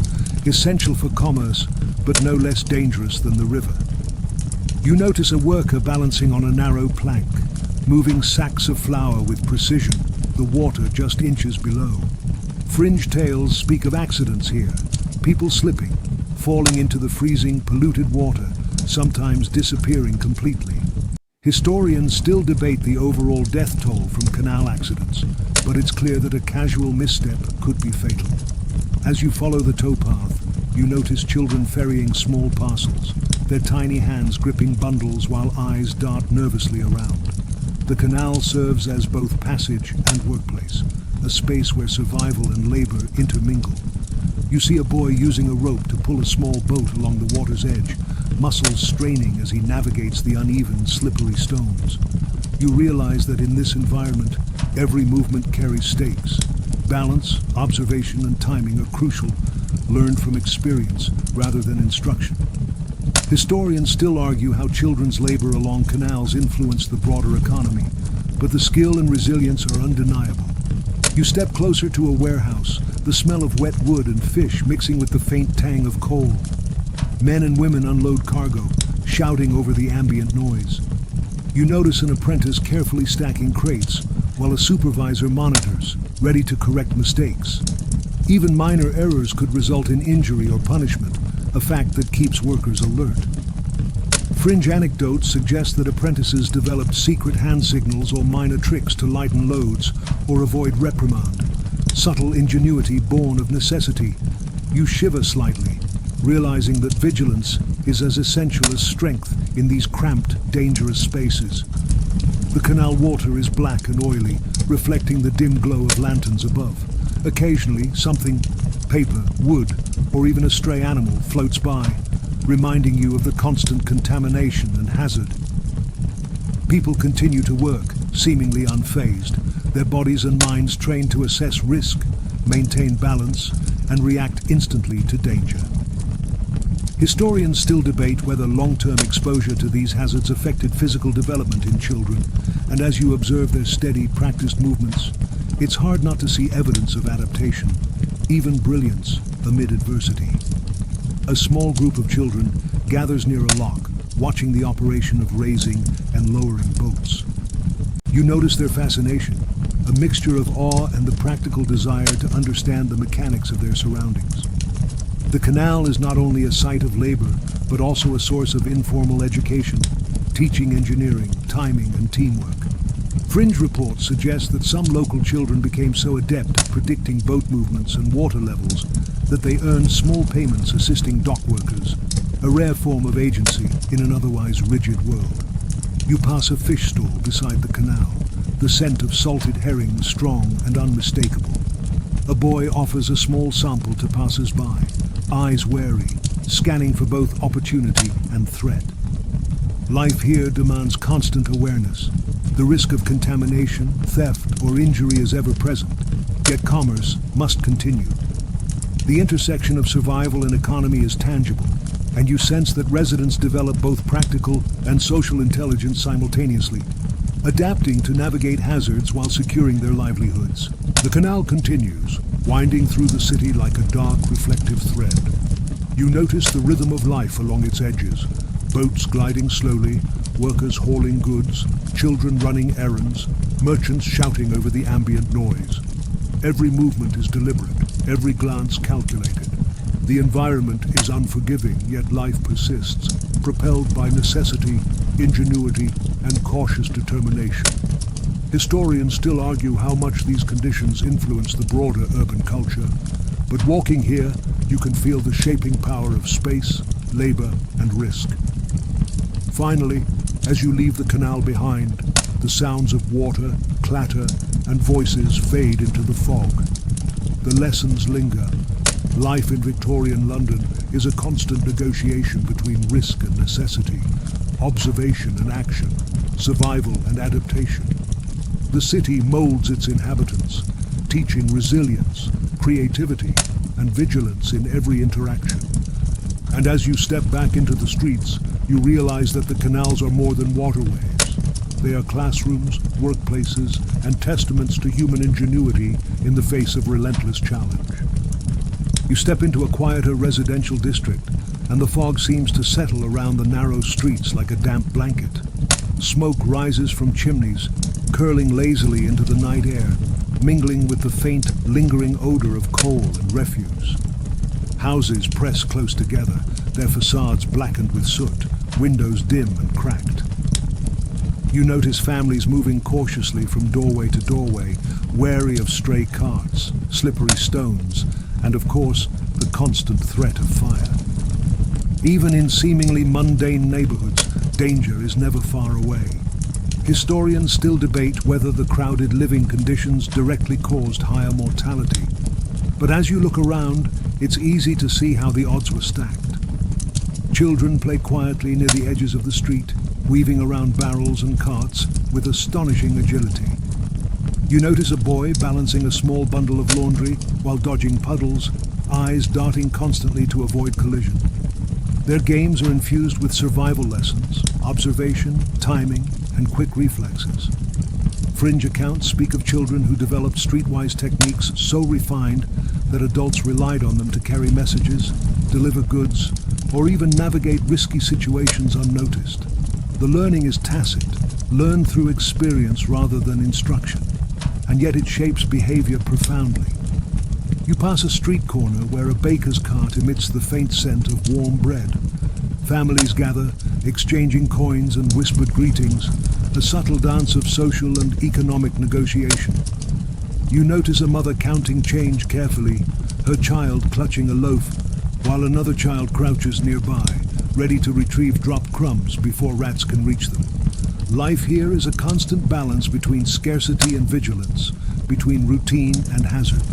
essential for commerce, but no less dangerous than the river. You notice a worker balancing on a narrow plank, moving sacks of flour with precision, the water just inches below. Fringe tales speak of accidents here, people slipping, falling into the freezing, polluted water, sometimes disappearing completely. Historians still debate the overall death toll from canal accidents, but it's clear that a casual misstep could be fatal. As you follow the towpath, you notice children ferrying small parcels, their tiny hands gripping bundles while eyes dart nervously around. The canal serves as both passage and workplace, a space where survival and labor intermingle. You see a boy using a rope to pull a small boat along the water's edge, muscles straining as he navigates the uneven, slippery stones. You realize that in this environment, every movement carries stakes. Balance, observation, and timing are crucial, learned from experience rather than instruction. Historians still argue how children's labor along canals influence the broader economy, but the skill and resilience are undeniable. You step closer to a warehouse, the smell of wet wood and fish mixing with the faint tang of coal. Men and women unload cargo, shouting over the ambient noise. You notice an apprentice carefully stacking crates, while a supervisor monitors, ready to correct mistakes. Even minor errors could result in injury or punishment, a fact that keeps workers alert. Fringe anecdotes suggest that apprentices developed secret hand signals or minor tricks to lighten loads or avoid reprimand. Subtle ingenuity born of necessity. You shiver slightly, realizing that vigilance is as essential as strength in these cramped, dangerous spaces. The canal water is black and oily, reflecting the dim glow of lanterns above. Occasionally, something, paper, wood, or even a stray animal floats by, reminding you of the constant contamination and hazard. People continue to work, seemingly unfazed, their bodies and minds trained to assess risk, maintain balance, and react instantly to danger. Historians still debate whether long-term exposure to these hazards affected physical development in children, and as you observe their steady, practiced movements, it's hard not to see evidence of adaptation, even brilliance amid adversity. A small group of children gathers near a lock, watching the operation of raising and lowering boats. You notice their fascination, a mixture of awe and the practical desire to understand the mechanics of their surroundings. The canal is not only a site of labor, but also a source of informal education, teaching engineering, timing, and teamwork. Fringe reports suggest that some local children became so adept at predicting boat movements and water levels that they earned small payments assisting dock workers, a rare form of agency in an otherwise rigid world. You pass a fish stall beside the canal, the scent of salted herring strong and unmistakable. A boy offers a small sample to passers-by, eyes wary, scanning for both opportunity and threat. Life here demands constant awareness. The risk of contamination, theft, or injury is ever present, yet commerce must continue. The intersection of survival and economy is tangible, and you sense that residents develop both practical and social intelligence simultaneously, adapting to navigate hazards while securing their livelihoods. The canal continues, winding through the city like a dark, reflective thread. You notice the rhythm of life along its edges, boats gliding slowly, workers hauling goods, children running errands, merchants shouting over the ambient noise. Every movement is deliberate, every glance calculated. The environment is unforgiving, yet life persists, propelled by necessity, ingenuity, and cautious determination. Historians still argue how much these conditions influence the broader urban culture, but walking here, you can feel the shaping power of space, labor, and risk. Finally, as you leave the canal behind, the sounds of water, clatter, and voices fade into the fog. The lessons linger. Life in Victorian London is a constant negotiation between risk and necessity, observation and action, survival and adaptation. The city molds its inhabitants, teaching resilience, creativity, and vigilance in every interaction. And as you step back into the streets, you realize that the canals are more than waterways. They are classrooms, workplaces, and testaments to human ingenuity in the face of relentless challenge. You step into a quieter residential district, and the fog seems to settle around the narrow streets like a damp blanket. Smoke rises from chimneys, curling lazily into the night air, mingling with the faint, lingering odor of coal and refuse. Houses press close together, their facades blackened with soot, windows dim and cracked. You notice families moving cautiously from doorway to doorway, wary of stray carts, slippery stones, and of course, the constant threat of fire. Even in seemingly mundane neighborhoods, danger is never far away. Historians still debate whether the crowded living conditions directly caused higher mortality. But as you look around, it's easy to see how the odds were stacked. Children play quietly near the edges of the street, weaving around barrels and carts with astonishing agility. You notice a boy balancing a small bundle of laundry while dodging puddles, eyes darting constantly to avoid collision. Their games are infused with survival lessons, observation, timing, and quick reflexes. Fringe accounts speak of children who developed streetwise techniques so refined that adults relied on them to carry messages, deliver goods, or even navigate risky situations unnoticed. The learning is tacit, learned through experience rather than instruction, and yet it shapes behavior profoundly. You pass a street corner where a baker's cart emits the faint scent of warm bread. Families gather, exchanging coins and whispered greetings, a subtle dance of social and economic negotiation. You notice a mother counting change carefully, her child clutching a loaf, while another child crouches nearby, ready to retrieve dropped crumbs before rats can reach them. Life here is a constant balance between scarcity and vigilance, between routine and hazard.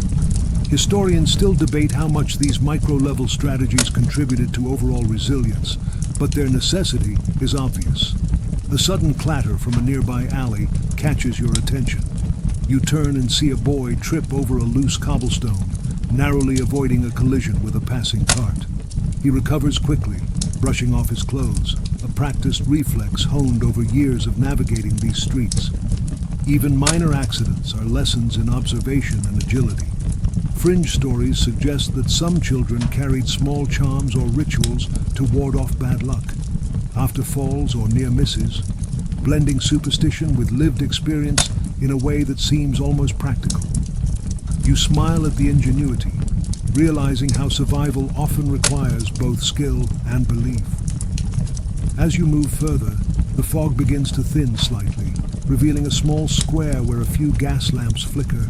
Historians still debate how much these micro-level strategies contributed to overall resilience, but their necessity is obvious. A sudden clatter from a nearby alley catches your attention. You turn and see a boy trip over a loose cobblestone, narrowly avoiding a collision with a passing cart. He recovers quickly, brushing off his clothes, a practiced reflex honed over years of navigating these streets. Even minor accidents are lessons in observation and agility. Fringe stories suggest that some children carried small charms or rituals to ward off bad luck. After falls or near misses, blending superstition with lived experience in a way that seems almost practical. You smile at the ingenuity, realizing how survival often requires both skill and belief. As you move further, the fog begins to thin slightly, revealing a small square where a few gas lamps flicker.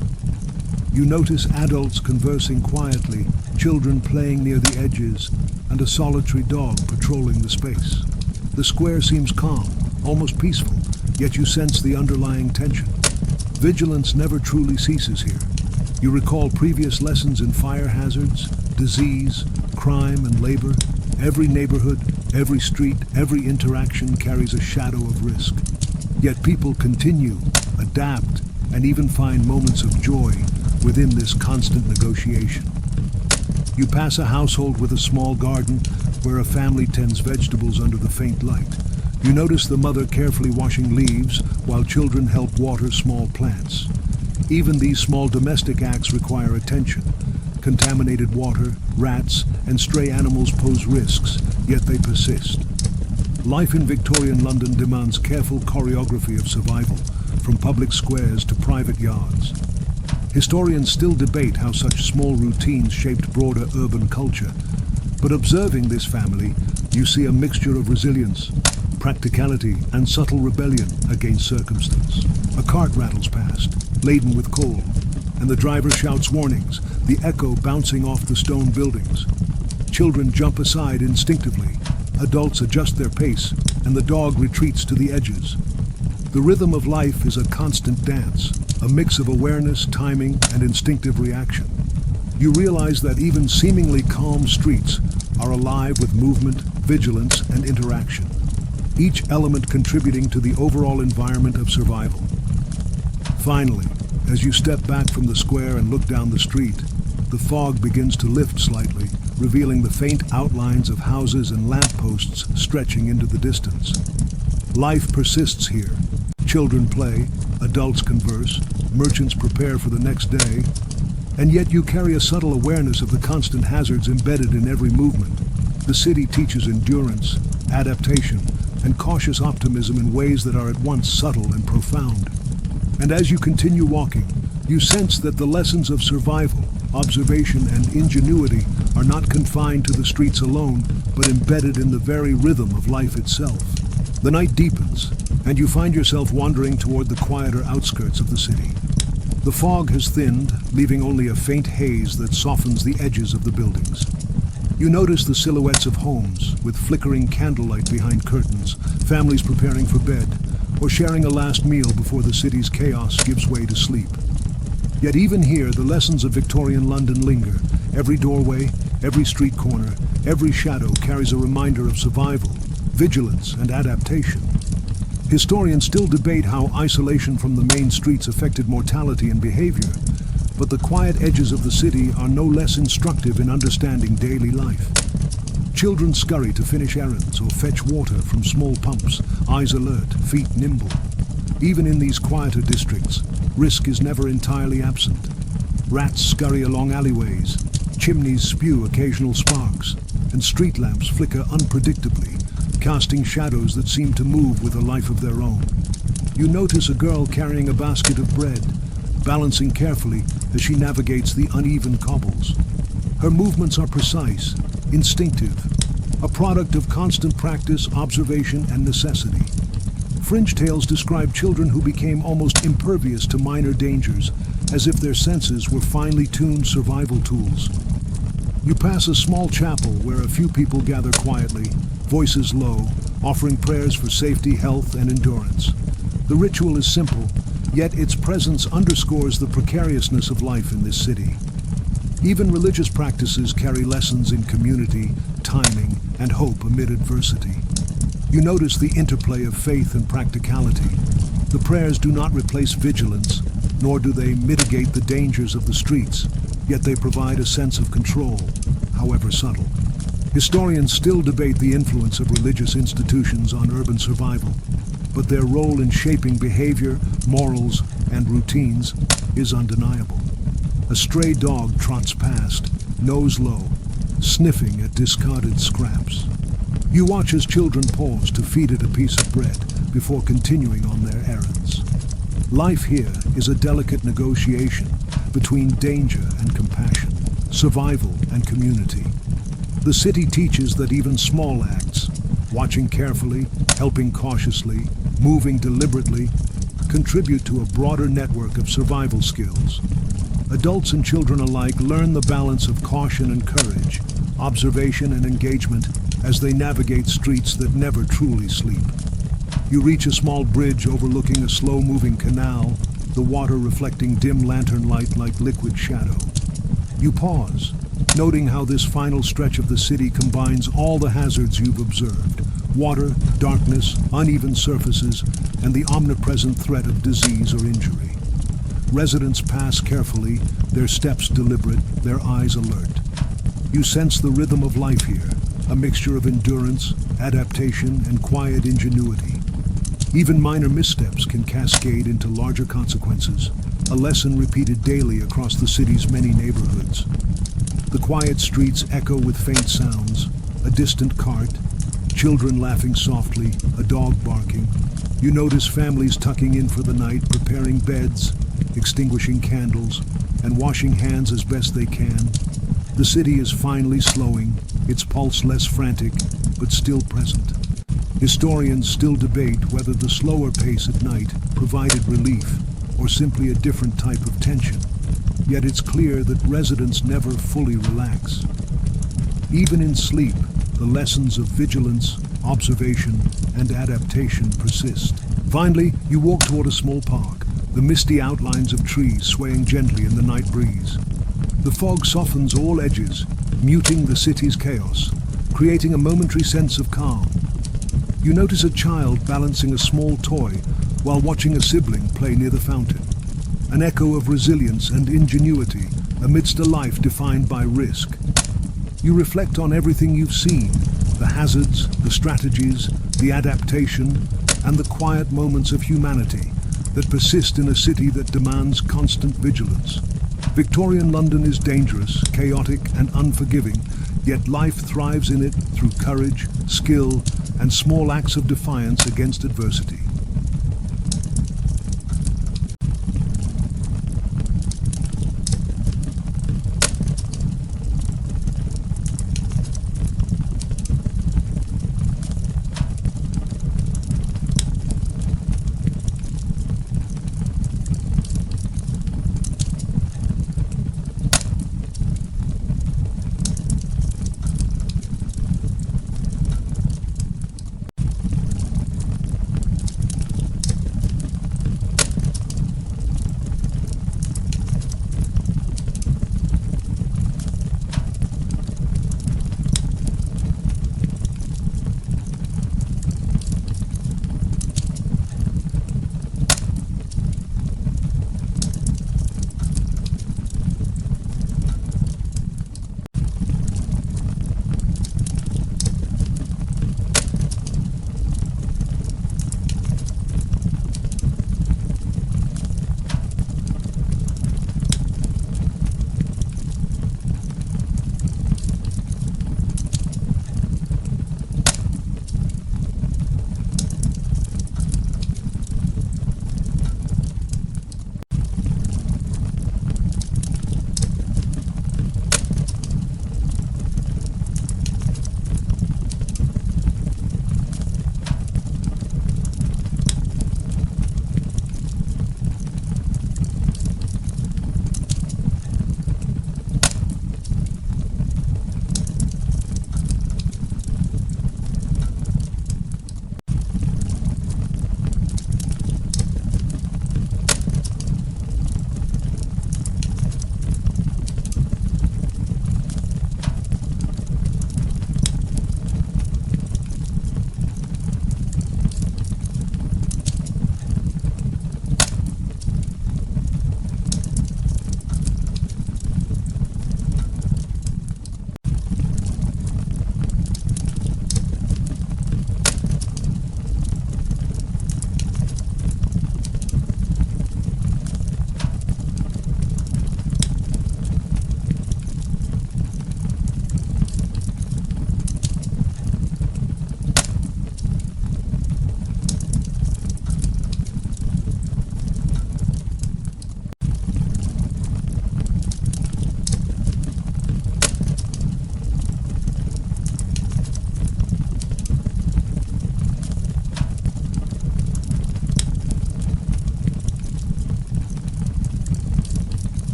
You notice adults conversing quietly, children playing near the edges, and a solitary dog patrolling the space. The square seems calm, almost peaceful, yet you sense the underlying tension. Vigilance never truly ceases here. You recall previous lessons in fire hazards, disease, crime, and labor. Every neighborhood, every street, every interaction carries a shadow of risk. Yet people continue, adapt, and even find moments of joy within this constant negotiation. You pass a household with a small garden where a family tends vegetables under the faint light. You notice the mother carefully washing leaves while children help water small plants. Even these small domestic acts require attention. Contaminated water, rats, and stray animals pose risks, yet they persist. Life in Victorian London demands careful choreography of survival, from public squares to private yards. Historians still debate how such small routines shaped broader urban culture, but observing this family, you see a mixture of resilience, practicality, and subtle rebellion against circumstance. A cart rattles past, laden with coal, and the driver shouts warnings, the echo bouncing off the stone buildings. Children jump aside instinctively, adults adjust their pace, and the dog retreats to the edges. The rhythm of life is a constant dance, a mix of awareness, timing, and instinctive reaction. You realize that even seemingly calm streets are alive with movement, vigilance, and interaction, each element contributing to the overall environment of survival. Finally, as you step back from the square and look down the street, the fog begins to lift slightly, revealing the faint outlines of houses and lampposts stretching into the distance. Life persists here. Children play, adults converse, merchants prepare for the next day, and yet you carry a subtle awareness of the constant hazards embedded in every movement. The city teaches endurance, adaptation, and cautious optimism in ways that are at once subtle and profound. And as you continue walking, you sense that the lessons of survival, observation, and ingenuity are not confined to the streets alone, but embedded in the very rhythm of life itself. The night deepens, and you find yourself wandering toward the quieter outskirts of the city. The fog has thinned, leaving only a faint haze that softens the edges of the buildings. You notice the silhouettes of homes, with flickering candlelight behind curtains, families preparing for bed, or sharing a last meal before the city's chaos gives way to sleep. Yet even here, the lessons of Victorian London linger. Every doorway, every street corner, every shadow carries a reminder of survival, vigilance, and adaptation. Historians still debate how isolation from the main streets affected mortality and behavior, but the quiet edges of the city are no less instructive in understanding daily life. Children scurry to finish errands or fetch water from small pumps, eyes alert, feet nimble. Even in these quieter districts, risk is never entirely absent. Rats scurry along alleyways, chimneys spew occasional sparks, and street lamps flicker unpredictably, casting shadows that seem to move with a life of their own. You notice a girl carrying a basket of bread, balancing carefully as she navigates the uneven cobbles. Her movements are precise, instinctive, a product of constant practice, observation, and necessity. Fringe tales describe children who became almost impervious to minor dangers, as if their senses were finely tuned survival tools. You pass a small chapel where a few people gather quietly, voices low, offering prayers for safety, health, and endurance. The ritual is simple, yet its presence underscores the precariousness of life in this city. Even religious practices carry lessons in community, timing, and hope amid adversity. You notice the interplay of faith and practicality. The prayers do not replace vigilance, nor do they mitigate the dangers of the streets, yet they provide a sense of control, however subtle. Historians still debate the influence of religious institutions on urban survival, but their role in shaping behavior, morals, and routines is undeniable. A stray dog trots past, nose low, sniffing at discarded scraps. You watch as children pause to feed it a piece of bread before continuing on their errands. Life here is a delicate negotiation between danger and compassion, survival and community. The city teaches that even small acts, watching carefully, helping cautiously, moving deliberately, contribute to a broader network of survival skills. Adults and children alike learn the balance of caution and courage, observation and engagement as they navigate streets that never truly sleep. You reach a small bridge overlooking a slow-moving canal, the water reflecting dim lantern light like liquid shadow. You pause, noting how this final stretch of the city combines all the hazards you've observed: water, darkness, uneven surfaces, and the omnipresent threat of disease or injury. Residents pass carefully, their steps deliberate, their eyes alert. You sense the rhythm of life here, a mixture of endurance, adaptation, and quiet ingenuity. Even minor missteps can cascade into larger consequences, a lesson repeated daily across the city's many neighborhoods. The quiet streets echo with faint sounds: a distant cart, children laughing softly, a dog barking. You notice families tucking in for the night, preparing beds, extinguishing candles, and washing hands as best they can. The city is finally slowing, its pulse less frantic, but still present. Historians still debate whether the slower pace at night provided relief or simply a different type of tension. Yet it's clear that residents never fully relax. Even in sleep, the lessons of vigilance, observation, and adaptation persist. Finally, you walk toward a small park, the misty outlines of trees swaying gently in the night breeze. The fog softens all edges, muting the city's chaos, creating a momentary sense of calm. You notice a child balancing a small toy while watching a sibling play near the fountain, an echo of resilience and ingenuity amidst a life defined by risk. You reflect on everything you've seen: the hazards, the strategies, the adaptation, and the quiet moments of humanity that persist in a city that demands constant vigilance. Victorian London is dangerous, chaotic, and unforgiving, yet life thrives in it through courage, skill, and small acts of defiance against adversity.